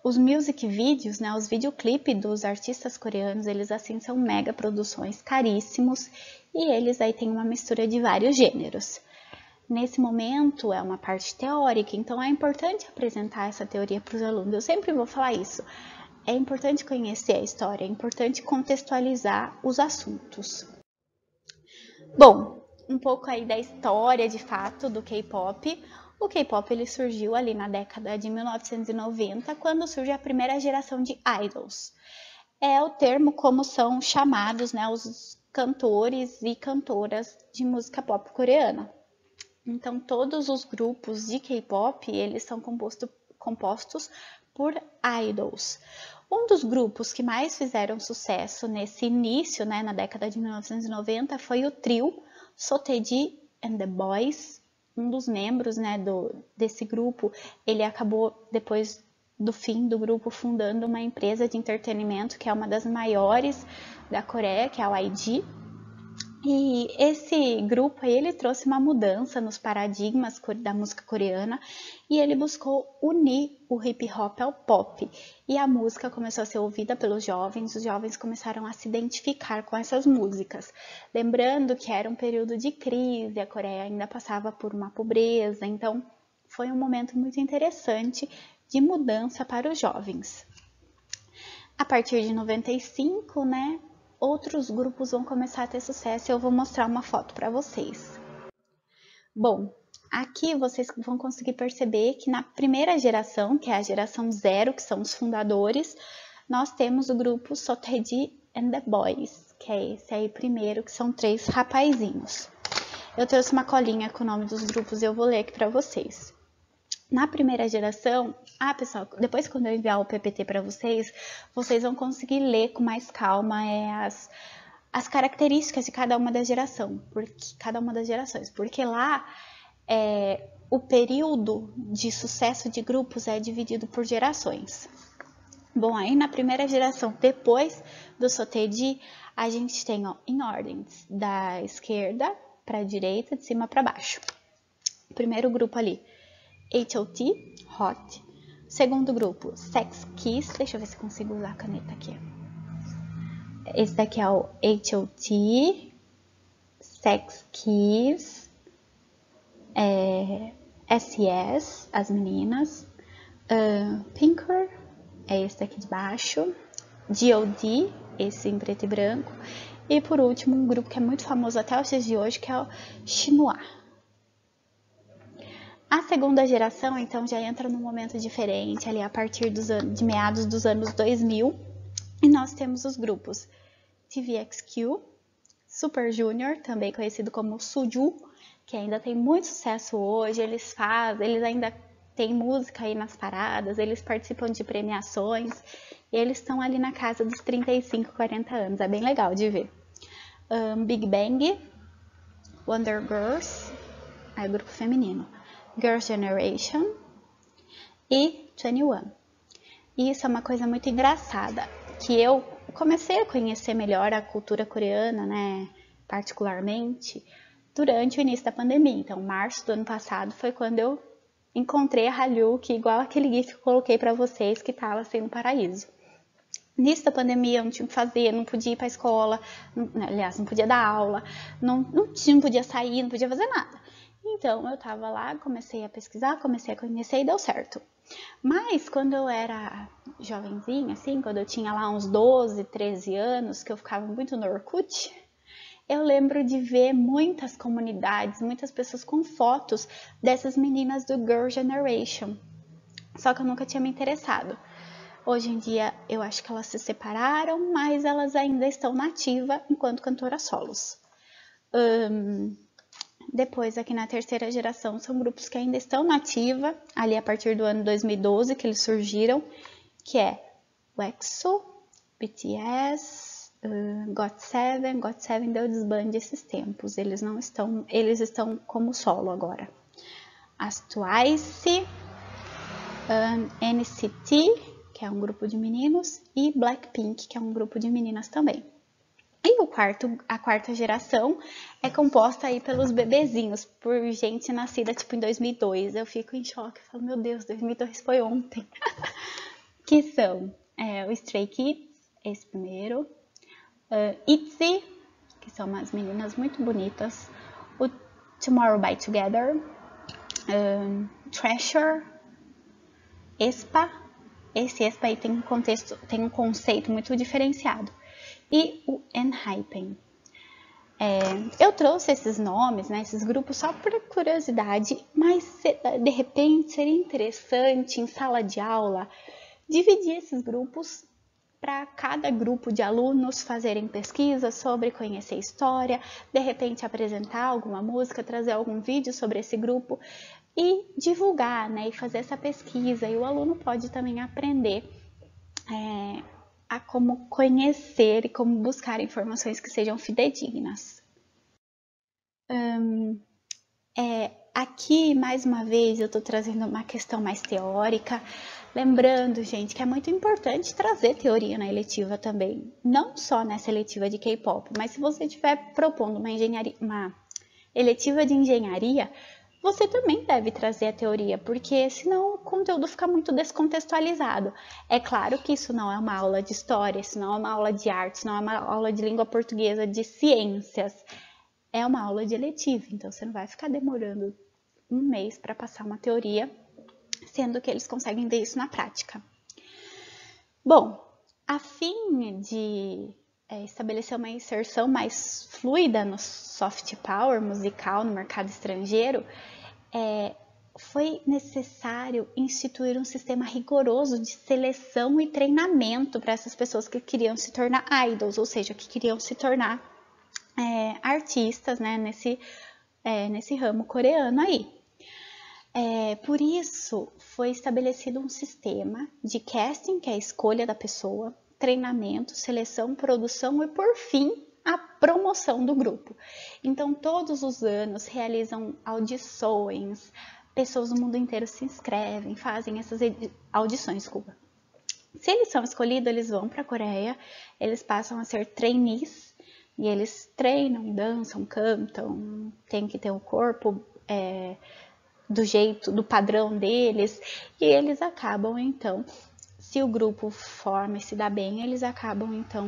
Os music videos, né, os videoclipes dos artistas coreanos, eles assim são mega produções caríssimos e eles aí têm uma mistura de vários gêneros. Nesse momento é uma parte teórica, então é importante apresentar essa teoria para os alunos. Eu sempre vou falar isso. É importante conhecer a história, é importante contextualizar os assuntos. Bom, um pouco aí da história de fato do K-pop. O K-pop ele surgiu ali na década de 1990, quando surge a primeira geração de idols. É o termo como são chamados, né, os cantores e cantoras de música pop coreana. Então, todos os grupos de K-pop, eles são compostos por idols. Um dos grupos que mais fizeram sucesso nesse início, né, na década de 1990, foi o trio Sotaeji and the Boys. Um dos membros, né, desse grupo, ele acabou, depois do fim do grupo, fundando uma empresa de entretenimento, que é uma das maiores da Coreia, que é a YG. E esse grupo aí, ele trouxe uma mudança nos paradigmas da música coreana e ele buscou unir o hip hop ao pop. E a música começou a ser ouvida pelos jovens, os jovens começaram a se identificar com essas músicas. Lembrando que era um período de crise, a Coreia ainda passava por uma pobreza, então foi um momento muito interessante de mudança para os jovens. A partir de 95, né? Outros grupos vão começar a ter sucesso e eu vou mostrar uma foto para vocês. Bom, Aqui vocês vão conseguir perceber que na primeira geração, que é a geração 0, que são os fundadores, nós temos o grupo Soteji and the Boys, que é esse aí primeiro, que são 3 rapazinhos. Eu trouxe uma colinha com o nome dos grupos e eu vou ler aqui para vocês. Na primeira geração, pessoal, depois quando eu enviar o PPT para vocês, vocês vão conseguir ler com mais calma as características de cada uma das gerações, porque lá o período de sucesso de grupos é dividido por gerações. Bom, aí na primeira geração, depois do Soteji, a gente tem em ordens da esquerda para a direita, de cima para baixo. Primeiro grupo ali, H.O.T, Hot. Segundo grupo, Sex Kiss. Deixa eu ver se consigo usar a caneta aqui. Esse daqui é o H.O.T, Sex Kiss. SS, as meninas. Pinker, é esse daqui de baixo. G.O.D, esse em preto e branco. E por último, um grupo que é muito famoso até os dias de hoje, que é o Shinhwa. A segunda geração, então, já entra num momento diferente, ali a partir de meados dos anos 2000. E nós temos os grupos TVXQ, Super Junior, também conhecido como Suju, que ainda tem muito sucesso hoje. Eles ainda têm música aí nas paradas, eles participam de premiações, e eles estão ali na casa dos 35, 40 anos, é bem legal de ver. Big Bang, Wonder Girls, aí grupo feminino, Girls' Generation e 21. E isso é uma coisa muito engraçada, que eu comecei a conhecer melhor a cultura coreana, né, particularmente, durante o início da pandemia. Então, março do ano passado foi quando eu encontrei a Hallyu, que igual aquele gif que eu coloquei para vocês, que estava sendo um paraíso. Nisso da pandemia, eu não tinha o que fazer, não podia ir para a escola, aliás, não podia dar aula, não podia sair, não podia fazer nada. Então, eu estava lá, comecei a pesquisar, comecei a conhecer e deu certo. Mas, quando eu era jovenzinha, assim, quando eu tinha lá uns 12, 13 anos, que eu ficava muito no Orkut, eu lembro de ver muitas comunidades, muitas pessoas com fotos dessas meninas do Girl Generation. Só que eu nunca tinha me interessado. Hoje em dia, eu acho que elas se separaram, mas elas ainda estão nativas enquanto cantoras solos. Depois, aqui na terceira geração, são grupos que ainda estão nativa, ali a partir do ano 2012 que eles surgiram, que é o EXO, BTS, GOT7 deu desbande esses tempos, eles estão como solo agora. As Twice, NCT, que é um grupo de meninos, e Blackpink, que é um grupo de meninas também. E a quarta geração é composta aí pelos bebezinhos, por gente nascida tipo em 2002. Eu fico em choque, falo, meu Deus, 2002 foi ontem. Que são o Stray Kids, esse primeiro, ITZY, que são umas meninas muito bonitas, o Tomorrow by Together, Treasure, aespa. Esse aespa aí tem um conceito muito diferenciado. E o ENHYPEN. Eu trouxe esses nomes, né, esses grupos só por curiosidade, mas de repente seria interessante em sala de aula dividir esses grupos para cada grupo de alunos fazerem pesquisa sobre conhecer história, de repente apresentar alguma música, trazer algum vídeo sobre esse grupo e divulgar, né, e fazer essa pesquisa. E o aluno pode também aprender a como conhecer e como buscar informações que sejam fidedignas. Aqui, mais uma vez, eu estou trazendo uma questão mais teórica, lembrando, gente, que é muito importante trazer teoria na eletiva também, não só nessa eletiva de K-pop, mas se você estiver propondo uma eletiva de engenharia, você também deve trazer a teoria, porque senão o conteúdo fica muito descontextualizado. É claro que isso não é uma aula de história, isso não é uma aula de arte, não é uma aula de língua portuguesa, de ciências. É uma aula de eletiva, então você não vai ficar demorando um mês para passar uma teoria, sendo que eles conseguem ver isso na prática. Bom, a fim de estabelecer uma inserção mais fluida no soft power musical no mercado estrangeiro, foi necessário instituir um sistema rigoroso de seleção e treinamento para essas pessoas que queriam se tornar idols, ou seja, que queriam se tornar artistas, né, nesse ramo coreano aí. Por isso, foi estabelecido um sistema de casting, que é a escolha da pessoa, treinamento, seleção, produção e, por fim, a promoção do grupo. Então, todos os anos realizam audições, pessoas do mundo inteiro se inscrevem, fazem essas audições, desculpa. Se eles são escolhidos, eles vão para a Coreia, eles passam a ser trainees, e eles treinam, dançam, cantam, tem que ter o corpo do jeito, do padrão deles, e eles acabam, então, se o grupo forma e se dá bem, eles acabam, então,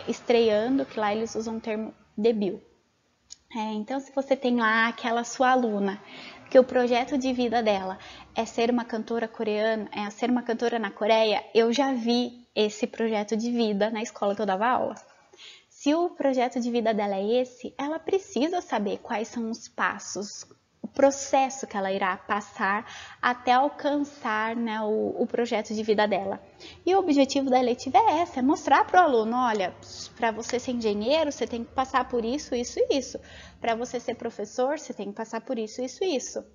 estreando, que lá eles usam o termo debut. Então, se você tem lá aquela sua aluna, que o projeto de vida dela é ser uma cantora coreana, é ser uma cantora na Coreia, eu já vi esse projeto de vida na escola que eu dava aula. Se o projeto de vida dela é esse, ela precisa saber quais são os passos, o processo que ela irá passar até alcançar, né, o projeto de vida dela. E o objetivo da eletiva é esse, é mostrar para o aluno, olha, para você ser engenheiro, você tem que passar por isso, isso e isso. Para você ser professor, você tem que passar por isso, isso e isso.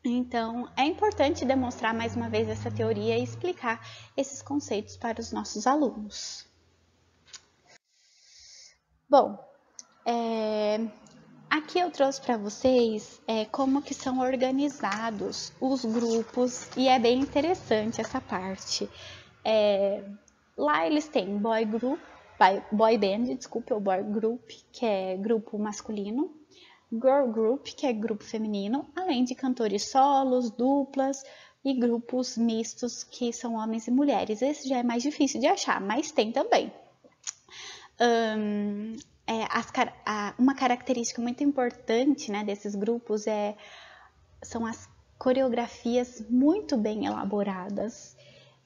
Então, é importante demonstrar mais uma vez essa teoria e explicar esses conceitos para os nossos alunos. Bom, aqui eu trouxe para vocês como que são organizados os grupos e é bem interessante essa parte. Lá eles têm boy band, ou boy group, que é grupo masculino, girl group, que é grupo feminino, além de cantores solos, duplas e grupos mistos, que são homens e mulheres. Esse já é mais difícil de achar, mas tem também. Uma característica muito importante, né, desses grupos são as coreografias muito bem elaboradas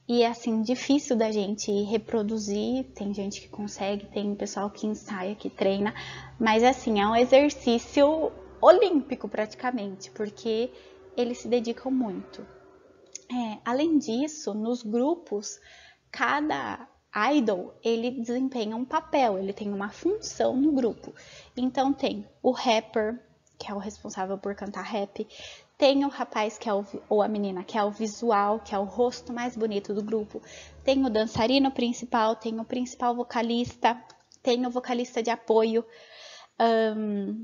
e é assim, difícil da gente reproduzir. Tem gente que consegue, tem pessoal que ensaia, que treina, mas assim, é um exercício olímpico praticamente, porque eles se dedicam muito. Além disso, nos grupos, cada idol, ele desempenha um papel, ele tem uma função no grupo. Então tem o rapper, que é o responsável por cantar rap, tem o rapaz ou a menina, que é o visual, que é o rosto mais bonito do grupo, tem o dançarino principal, tem o principal vocalista, tem o vocalista de apoio,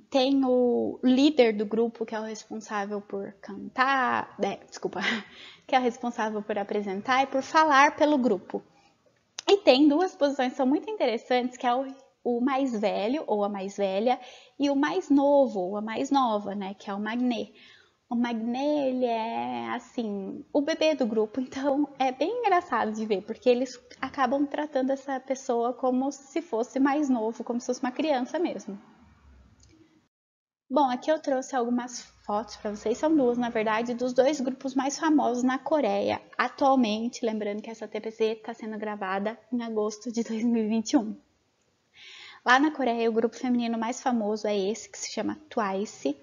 tem o líder do grupo, que é o responsável por cantar, que é o responsável por apresentar e por falar pelo grupo. E tem duas posições que são muito interessantes, que é o mais velho ou a mais velha e o mais novo ou a mais nova, né, que é o magné. O magné, ele é, assim, o bebê do grupo, então é bem engraçado de ver, porque eles acabam tratando essa pessoa como se fosse mais novo, como se fosse uma criança mesmo. Bom, aqui eu trouxe algumas fotos para vocês, são duas, na verdade, dos dois grupos mais famosos na Coreia atualmente, lembrando que essa TPC está sendo gravada em agosto de 2021. Lá na Coreia, o grupo feminino mais famoso é esse, que se chama Twice.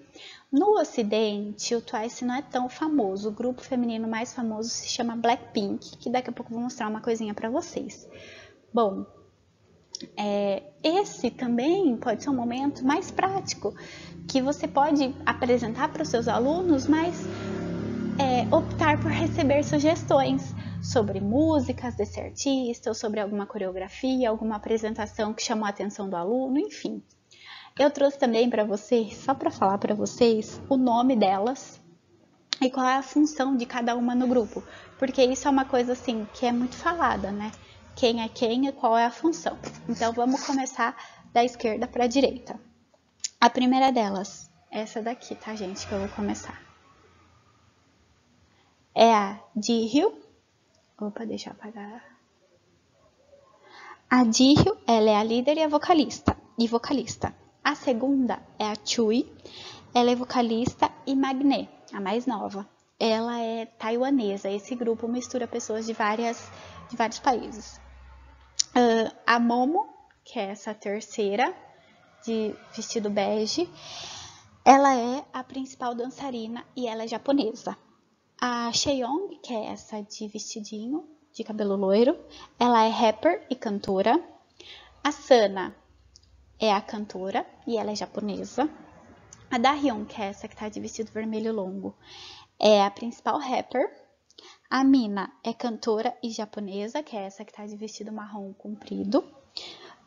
No Ocidente, o Twice não é tão famoso, o grupo feminino mais famoso se chama Blackpink, que daqui a pouco eu vou mostrar uma coisinha para vocês. Bom, esse também pode ser um momento mais prático, que você pode apresentar para os seus alunos, mas optar por receber sugestões sobre músicas desse artista, ou sobre alguma coreografia, alguma apresentação que chamou a atenção do aluno, enfim. Eu trouxe também para vocês, só para falar para vocês, o nome delas e qual é a função de cada uma no grupo, porque isso é uma coisa assim que é muito falada, né? Quem é quem e qual é a função. Então, vamos começar da esquerda para a direita. A primeira delas, essa daqui, tá, gente, que eu vou começar. É a Jihyo. Opa, deixa eu apagar. A Jihyo, ela é a líder e a vocalista. A segunda é a Chui. Ela é vocalista e magné, a mais nova. Ela é taiwanesa. Esse grupo mistura pessoas de vários países. A Momo, que é essa terceira, de vestido bege, Ela é a principal dançarina e ela é japonesa. A Chaeyoung, que é essa de vestidinho, de cabelo loiro, ela é rapper e cantora. A Sana é a cantora e ela é japonesa. A Dahyun, que é essa que tá de vestido vermelho longo, é a principal rapper. A Mina é cantora e japonesa, que é essa que tá de vestido marrom comprido.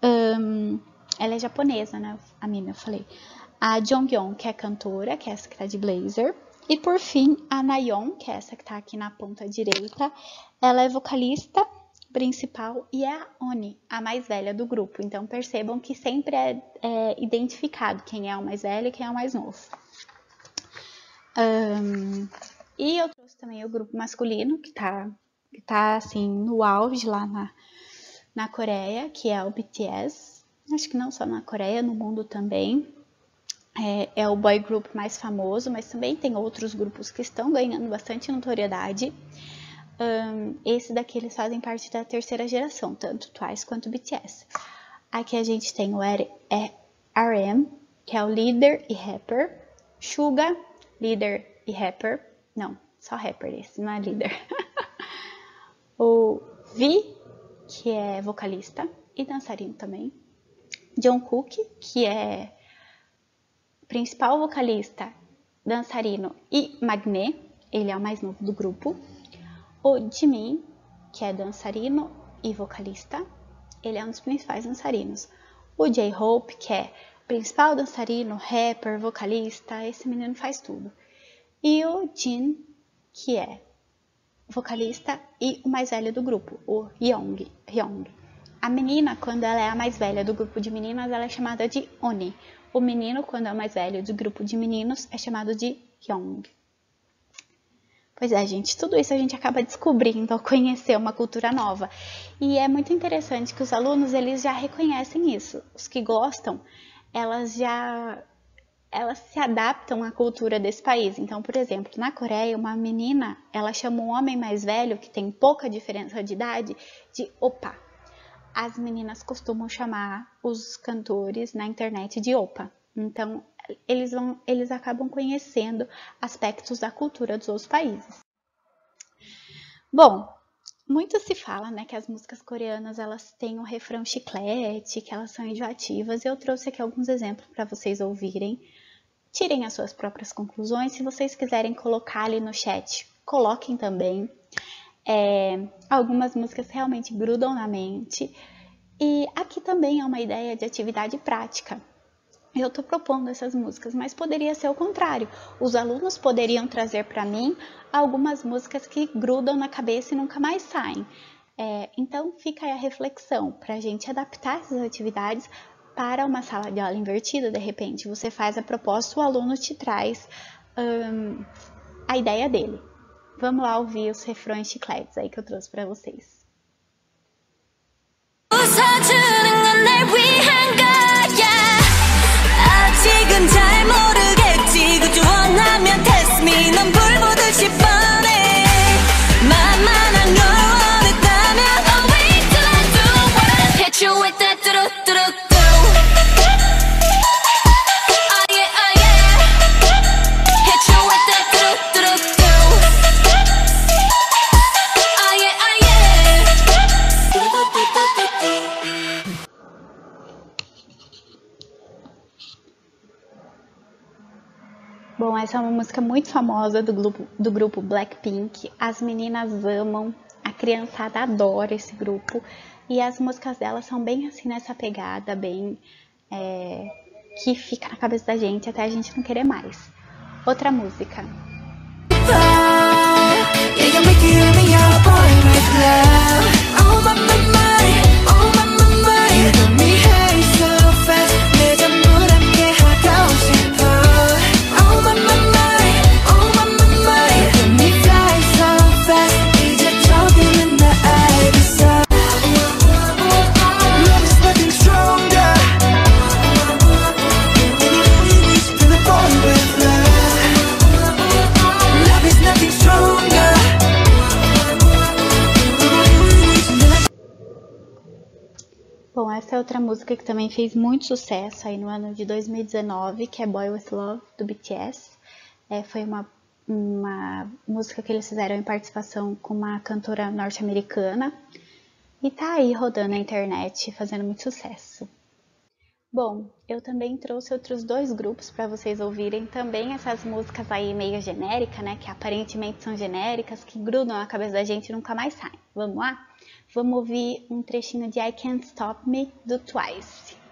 Ela é japonesa, né? A Mina, eu falei. A Jonghyun, que é cantora, que é essa que tá de blazer. E por fim, a Nayeon, que é essa que tá aqui na ponta direita. Ela é vocalista principal e é a Oni, a mais velha do grupo. Então percebam que sempre é identificado quem é o mais velho e quem é o mais novo. E eu trouxe também o grupo masculino, que tá assim, no auge lá na Coreia, que é o BTS. Acho que não só na Coreia, no mundo também. É o boy group mais famoso, mas também tem outros grupos que estão ganhando bastante notoriedade. Esse daqui eles fazem parte da terceira geração, tanto Twice quanto BTS. Aqui a gente tem o RM, que é o líder e rapper. Suga, líder e rapper. Não, só rapper esse, não é líder. O V, que é vocalista e dançarino também. Jungkook, que é principal vocalista, dançarino e magné, ele é o mais novo do grupo. O Jimin, que é dançarino e vocalista, ele é um dos principais dançarinos. O J-Hope, que é principal dançarino, rapper, vocalista, esse menino faz tudo. E o Jin, que é vocalista e o mais velho do grupo, o Hyung. A menina, quando ela é a mais velha do grupo de meninas, ela é chamada de Oni. O menino, quando é o mais velho do grupo de meninos, é chamado de Hyung. Pois é, gente, tudo isso a gente acaba descobrindo ao conhecer uma cultura nova. E é muito interessante que os alunos, eles já reconhecem isso. Os que gostam, elas se adaptam à cultura desse país. Então, por exemplo, na Coreia, uma menina, ela chama um homem mais velho, que tem pouca diferença de idade, de opa. As meninas costumam chamar os cantores na internet de opa. Então, eles acabam conhecendo aspectos da cultura dos outros países. Bom, muito se fala, né, que as músicas coreanas elas têm um refrão chiclete, que elas são enjoativas. Eu trouxe aqui alguns exemplos para vocês ouvirem. Tirem as suas próprias conclusões. Se vocês quiserem colocar ali no chat, coloquem também. Algumas músicas realmente grudam na mente. E aqui também é uma ideia de atividade prática. Eu estou propondo essas músicas, mas poderia ser o contrário. Os alunos poderiam trazer para mim algumas músicas que grudam na cabeça e nunca mais saem. Então fica aí a reflexão para a gente adaptar essas atividades para uma sala de aula invertida. De repente você faz a proposta, o aluno te traz a ideia dele. Vamos lá ouvir os refrões chicletes aí que eu trouxe para vocês. 지금 잘 모르겠지 그저 원하면 test me 넌 불 보듯이 뻔해 만만한 걸 원했다면 I'll wait till I do what I hit you with that 뚜루뚜루뚜 Oh yeah oh yeah hit you with that 뚜루뚜루뚜 Oh yeah oh yeah Bom, essa é uma música muito famosa do grupo Blackpink. As meninas amam, a criançada adora esse grupo. E as músicas delas são bem assim nessa pegada, bem que fica na cabeça da gente até a gente não querer mais. Outra música. essa é outra música que também fez muito sucesso aí no ano de 2019, que é Boy With Love, do BTS. Foi uma música que eles fizeram em participação com uma cantora norte-americana. E tá aí rodando na internet, fazendo muito sucesso. Bom, eu também trouxe outros 2 grupos para vocês ouvirem também essas músicas aí meio genéricas, né? Que aparentemente são genéricas, que grudam na cabeça da gente e nunca mais saem. Vamos lá? Vamos ouvir um trechinho de I Can't Stop Me, do Twice.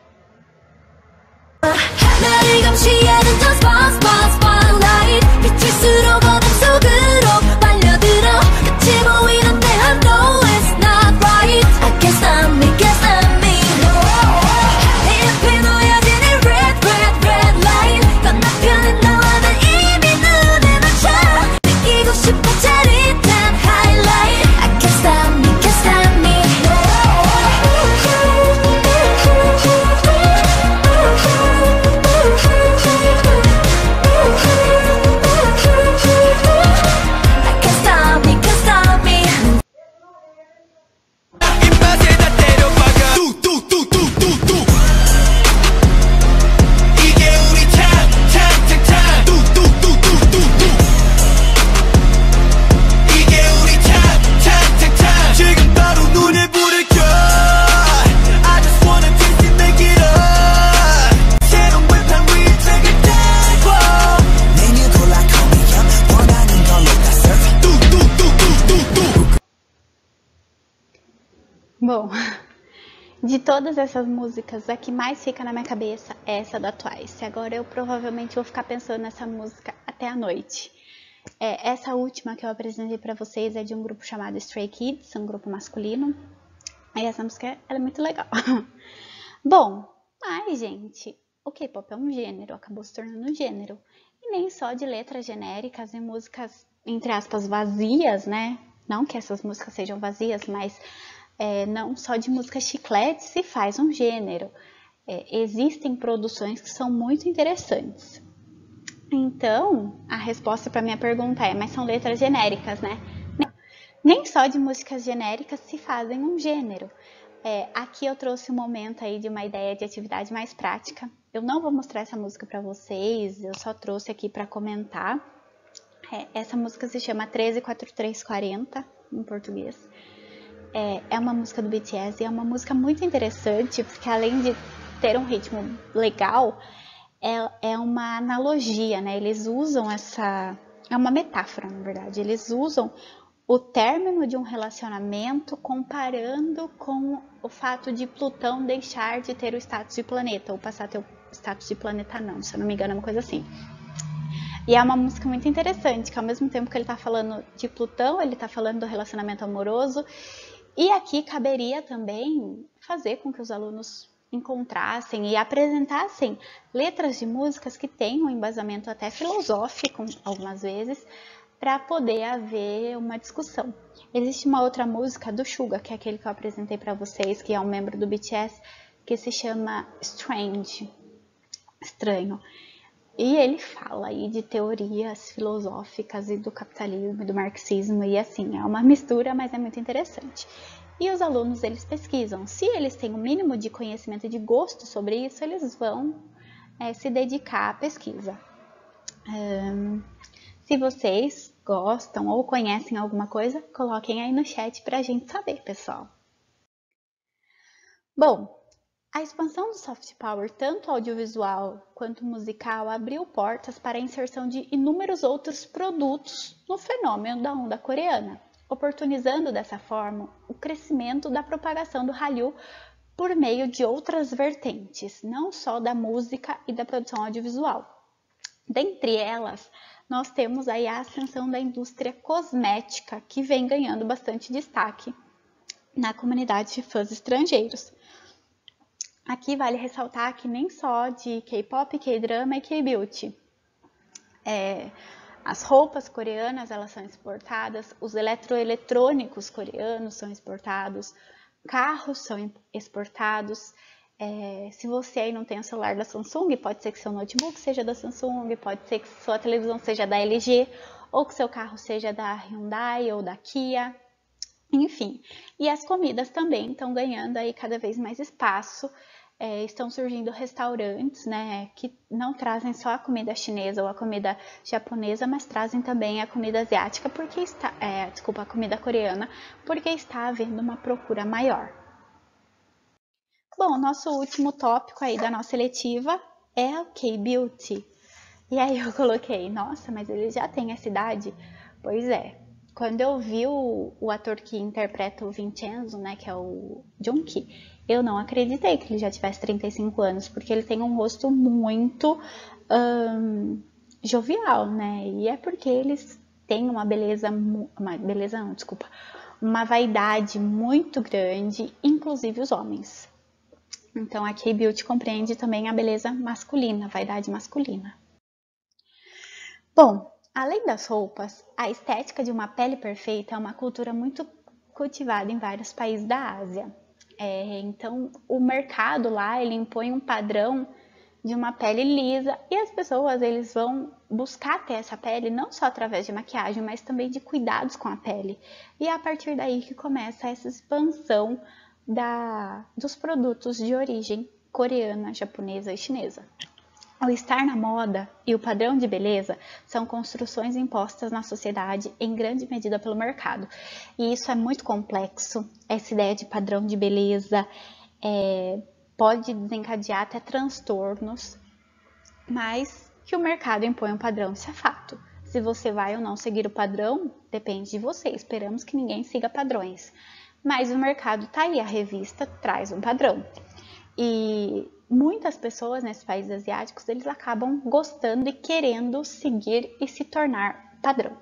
Bom, de todas essas músicas, a que mais fica na minha cabeça é essa da Twice. Agora eu provavelmente vou ficar pensando nessa música até a noite. Essa última que eu apresentei pra vocês é de um grupo chamado Stray Kids, um grupo masculino. E essa música ela é muito legal. Bom, mas gente, o K-pop é um gênero, acabou se tornando um gênero. E nem só de letras genéricas e músicas, entre aspas, vazias, né? Não que essas músicas sejam vazias, mas não só de músicas chicletes se faz um gênero. Existem produções que são muito interessantes. Então, a resposta para minha pergunta mas são letras genéricas, né? Nem só de músicas genéricas se fazem um gênero. Aqui eu trouxe um momento aí de uma ideia de atividade mais prática. Eu não vou mostrar essa música para vocês, eu só trouxe aqui para comentar. Essa música se chama 134340, em português. É uma música do BTS e é uma música muito interessante, porque além de ter um ritmo legal, é uma analogia, né? Eles usam é uma metáfora, na verdade. Eles usam o término de um relacionamento comparando com o fato de Plutão deixar de ter o status de planeta, ou passar a ter o status de planeta não, se eu não me engano é uma coisa assim. E é uma música muito interessante, que ao mesmo tempo que ele tá falando de Plutão, ele tá falando do relacionamento amoroso. E aqui caberia também fazer com que os alunos encontrassem e apresentassem letras de músicas que tenham um embasamento até filosófico, algumas vezes, para poder haver uma discussão. Existe uma outra música do Suga, que é aquele que eu apresentei para vocês, que é um membro do BTS, que se chama Strange, estranho. E ele fala aí de teorias filosóficas e do capitalismo e do marxismo, e assim, é uma mistura, mas é muito interessante. E os alunos, eles pesquisam. Se eles têm um mínimo de conhecimento e de gosto sobre isso, eles vão se dedicar à pesquisa. Se vocês gostam ou conhecem alguma coisa, coloquem aí no chat pra gente saber, pessoal. Bom, a expansão do soft power, tanto audiovisual quanto musical, abriu portas para a inserção de inúmeros outros produtos no fenômeno da onda coreana, oportunizando dessa forma o crescimento da propagação do Hallyu por meio de outras vertentes, não só da música e da produção audiovisual. Dentre elas, nós temos aí a ascensão da indústria cosmética, que vem ganhando bastante destaque na comunidade de fãs estrangeiros. Aqui vale ressaltar que nem só de K-pop, K-drama e K-beauty. As roupas coreanas, elas são exportadas, os eletroeletrônicos coreanos são exportados, carros são exportados. Se você aí não tem o celular da Samsung, pode ser que seu notebook seja da Samsung, pode ser que sua televisão seja da LG, ou que seu carro seja da Hyundai ou da Kia. Enfim, e as comidas também estão ganhando aí cada vez mais espaço. Estão surgindo restaurantes, né, que não trazem só a comida chinesa ou a comida japonesa, mas trazem também a comida asiática, a comida coreana, porque está havendo uma procura maior. Bom, nosso último tópico aí da nossa eletiva é o K-Beauty. E aí eu coloquei, nossa, mas ele já tem essa idade? Pois é. Quando eu vi o ator que interpreta o Vincenzo, né, que é o Junki, eu não acreditei que ele já tivesse 35 anos, porque ele tem um rosto muito jovial, né? E é porque eles têm uma vaidade muito grande, inclusive os homens. Então a K-Beauty compreende também a beleza masculina, a vaidade masculina. Bom, além das roupas, a estética de uma pele perfeita é uma cultura muito cultivada em vários países da Ásia. Então, o mercado lá, ele impõe um padrão de uma pele lisa e as pessoas, eles vão buscar ter essa pele não só através de maquiagem, mas também de cuidados com a pele. E é a partir daí que começa essa expansão dos produtos de origem coreana, japonesa e chinesa. O estar na moda e o padrão de beleza são construções impostas na sociedade em grande medida pelo mercado. E isso é muito complexo. Essa ideia de padrão de beleza pode desencadear até transtornos, mas que o mercado impõe um padrão, isso é fato. Se você vai ou não seguir o padrão, depende de você. Esperamos que ninguém siga padrões. Mas o mercado tá aí, a revista traz um padrão. E muitas pessoas nesses países asiáticos, eles acabam gostando e querendo seguir e se tornar padrão.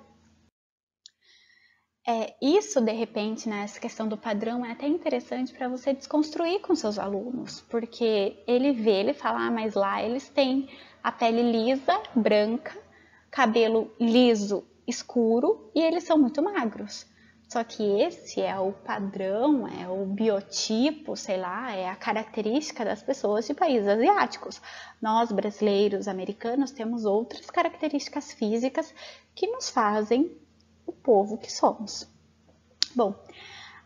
Isso, de repente, né, essa questão do padrão é até interessante para você desconstruir com seus alunos, porque ele fala, mas lá eles têm a pele lisa, branca, cabelo liso, escuro e eles são muito magros. Só que esse é o padrão, é o biotipo, sei lá, é a característica das pessoas de países asiáticos. Nós, brasileiros, americanos, temos outras características físicas que nos fazem o povo que somos. Bom,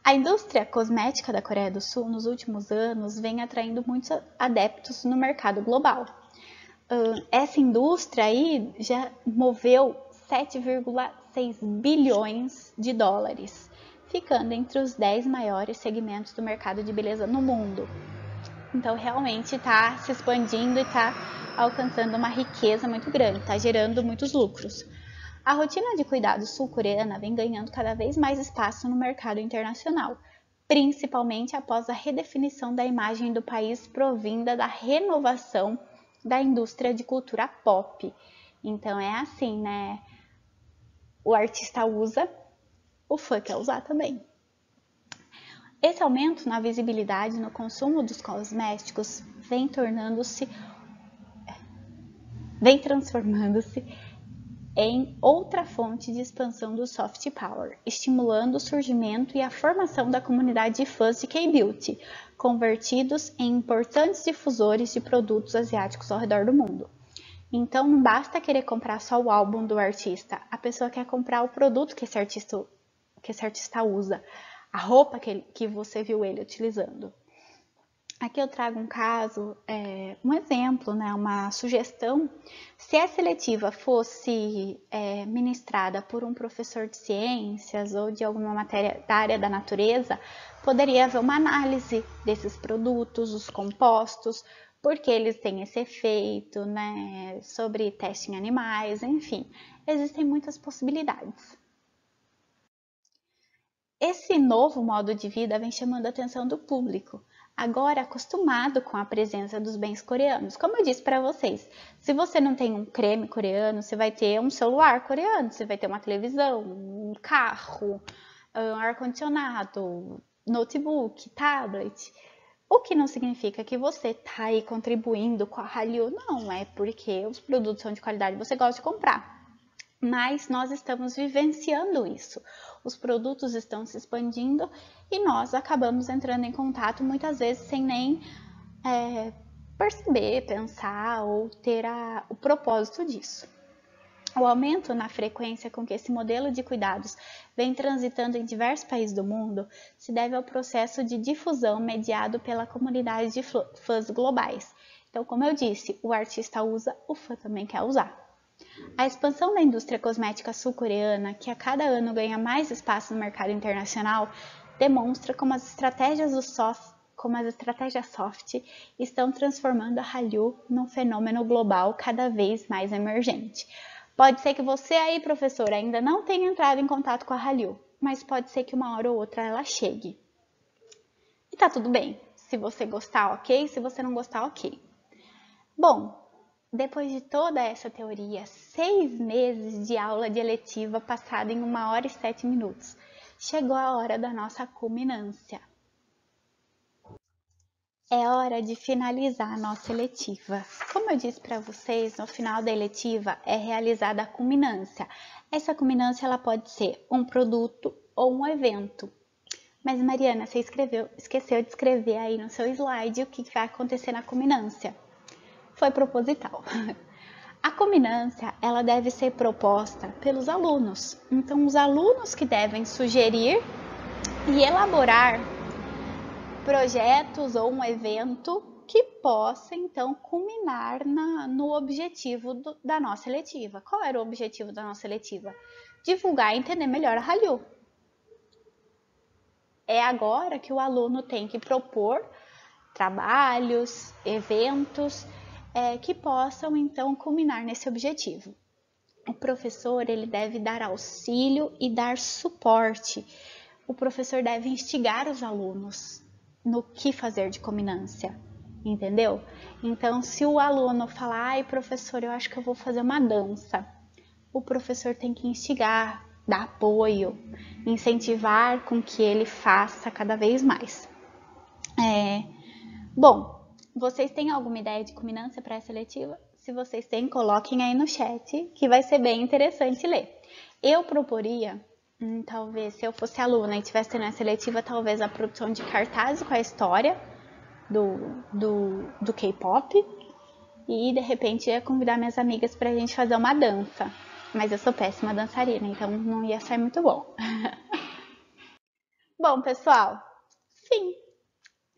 a indústria cosmética da Coreia do Sul, nos últimos anos, vem atraindo muitos adeptos no mercado global. Essa indústria aí já moveu 7,6 bilhões de dólares, ficando entre os 10 maiores segmentos do mercado de beleza no mundo. Então, realmente está se expandindo e está alcançando uma riqueza muito grande, está gerando muitos lucros. A rotina de cuidado sul-coreana vem ganhando cada vez mais espaço no mercado internacional, principalmente após a redefinição da imagem do país provinda da renovação da indústria de cultura pop. Então, é assim, né? O artista usa, o fã quer usar também. Esse aumento na visibilidade no consumo dos cosméticos vem transformando-se em outra fonte de expansão do soft power, estimulando o surgimento e a formação da comunidade de fãs de K-Beauty, convertidos em importantes difusores de produtos asiáticos ao redor do mundo. Então, não basta querer comprar só o álbum do artista, a pessoa quer comprar o produto que esse artista usa, a roupa que você viu ele utilizando. Aqui eu trago um caso, um exemplo, né, uma sugestão. Se a seletiva fosse ministrada por um professor de ciências ou de alguma matéria da área da natureza, poderia haver uma análise desses produtos, os compostos, porque eles têm esse efeito, né, sobre teste em animais, enfim, existem muitas possibilidades. Esse novo modo de vida vem chamando a atenção do público, agora acostumado com a presença dos bens coreanos. Como eu disse para vocês, se você não tem um creme coreano, você vai ter um celular coreano, você vai ter uma televisão, um carro, um ar-condicionado, notebook, tablet. O que não significa que você está aí contribuindo com a Hallyu, não, é porque os produtos são de qualidade e você gosta de comprar. Mas nós estamos vivenciando isso. Os produtos estão se expandindo e nós acabamos entrando em contato muitas vezes sem nem perceber, pensar ou ter o propósito disso. O aumento na frequência com que esse modelo de cuidados vem transitando em diversos países do mundo se deve ao processo de difusão mediado pela comunidade de fãs globais. Então, como eu disse, o artista usa, o fã também quer usar. A expansão da indústria cosmética sul-coreana, que a cada ano ganha mais espaço no mercado internacional, demonstra como as estratégias soft estão transformando a Hallyu num fenômeno global cada vez mais emergente. Pode ser que você aí, professor, ainda não tenha entrado em contato com a Hallyu, mas pode ser que uma hora ou outra ela chegue. E tá tudo bem. Se você gostar, ok. Se você não gostar, ok. Bom, depois de toda essa teoria, 6 meses de aula de eletiva passada em 1 hora e 7 minutos, chegou a hora da nossa culminância. É hora de finalizar a nossa eletiva. Como eu disse para vocês, no final da eletiva é realizada a culminância. Essa culminância ela pode ser um produto ou um evento. Mas Mariana, você esqueceu de escrever aí no seu slide o que vai acontecer na culminância. Foi proposital. A culminância ela deve ser proposta pelos alunos. Então, os alunos que devem sugerir e elaborar projetos ou um evento que possa, então, culminar no objetivo da nossa eletiva. Qual era o objetivo da nossa eletiva? Divulgar e entender melhor a Hallyu. É agora que o aluno tem que propor trabalhos, eventos que possam, então, culminar nesse objetivo. O professor ele deve dar auxílio e dar suporte. O professor deve instigar os alunos no que fazer de culminância, entendeu? Então, se o aluno falar, ai professor, eu acho que eu vou fazer uma dança, o professor tem que instigar, dar apoio, incentivar com que ele faça cada vez mais. Bom, vocês têm alguma ideia de culminância para essa eletiva? Se vocês têm, coloquem aí no chat, que vai ser bem interessante ler. Eu proporia, talvez, se eu fosse aluna e estivesse tendo essa eletiva, talvez a produção de cartazes com a história do K-pop e, de repente, ia convidar minhas amigas para a gente fazer uma dança. Mas eu sou péssima dançarina, então não ia sair muito bom. Bom, pessoal, fim.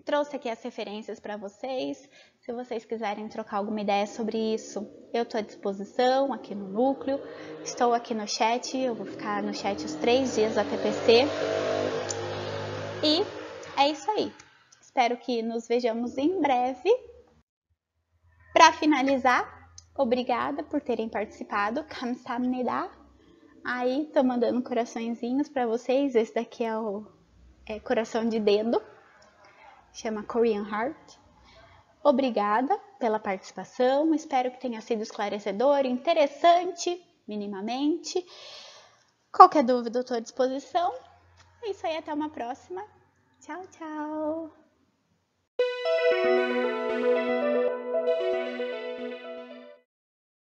Trouxe aqui as referências para vocês. Se vocês quiserem trocar alguma ideia sobre isso, eu estou à disposição aqui no núcleo. Estou aqui no chat, eu vou ficar no chat os 3 dias da TPC. E é isso aí. Espero que nos vejamos em breve. Para finalizar, obrigada por terem participado. Kamsahamnida. Aí, tô mandando coraçõezinhos para vocês. Esse daqui é o coração de dedo. Chama Korean Heart. Obrigada pela participação. Espero que tenha sido esclarecedor, interessante, minimamente. Qualquer dúvida, eu estou à disposição. É isso aí, até uma próxima. Tchau, tchau!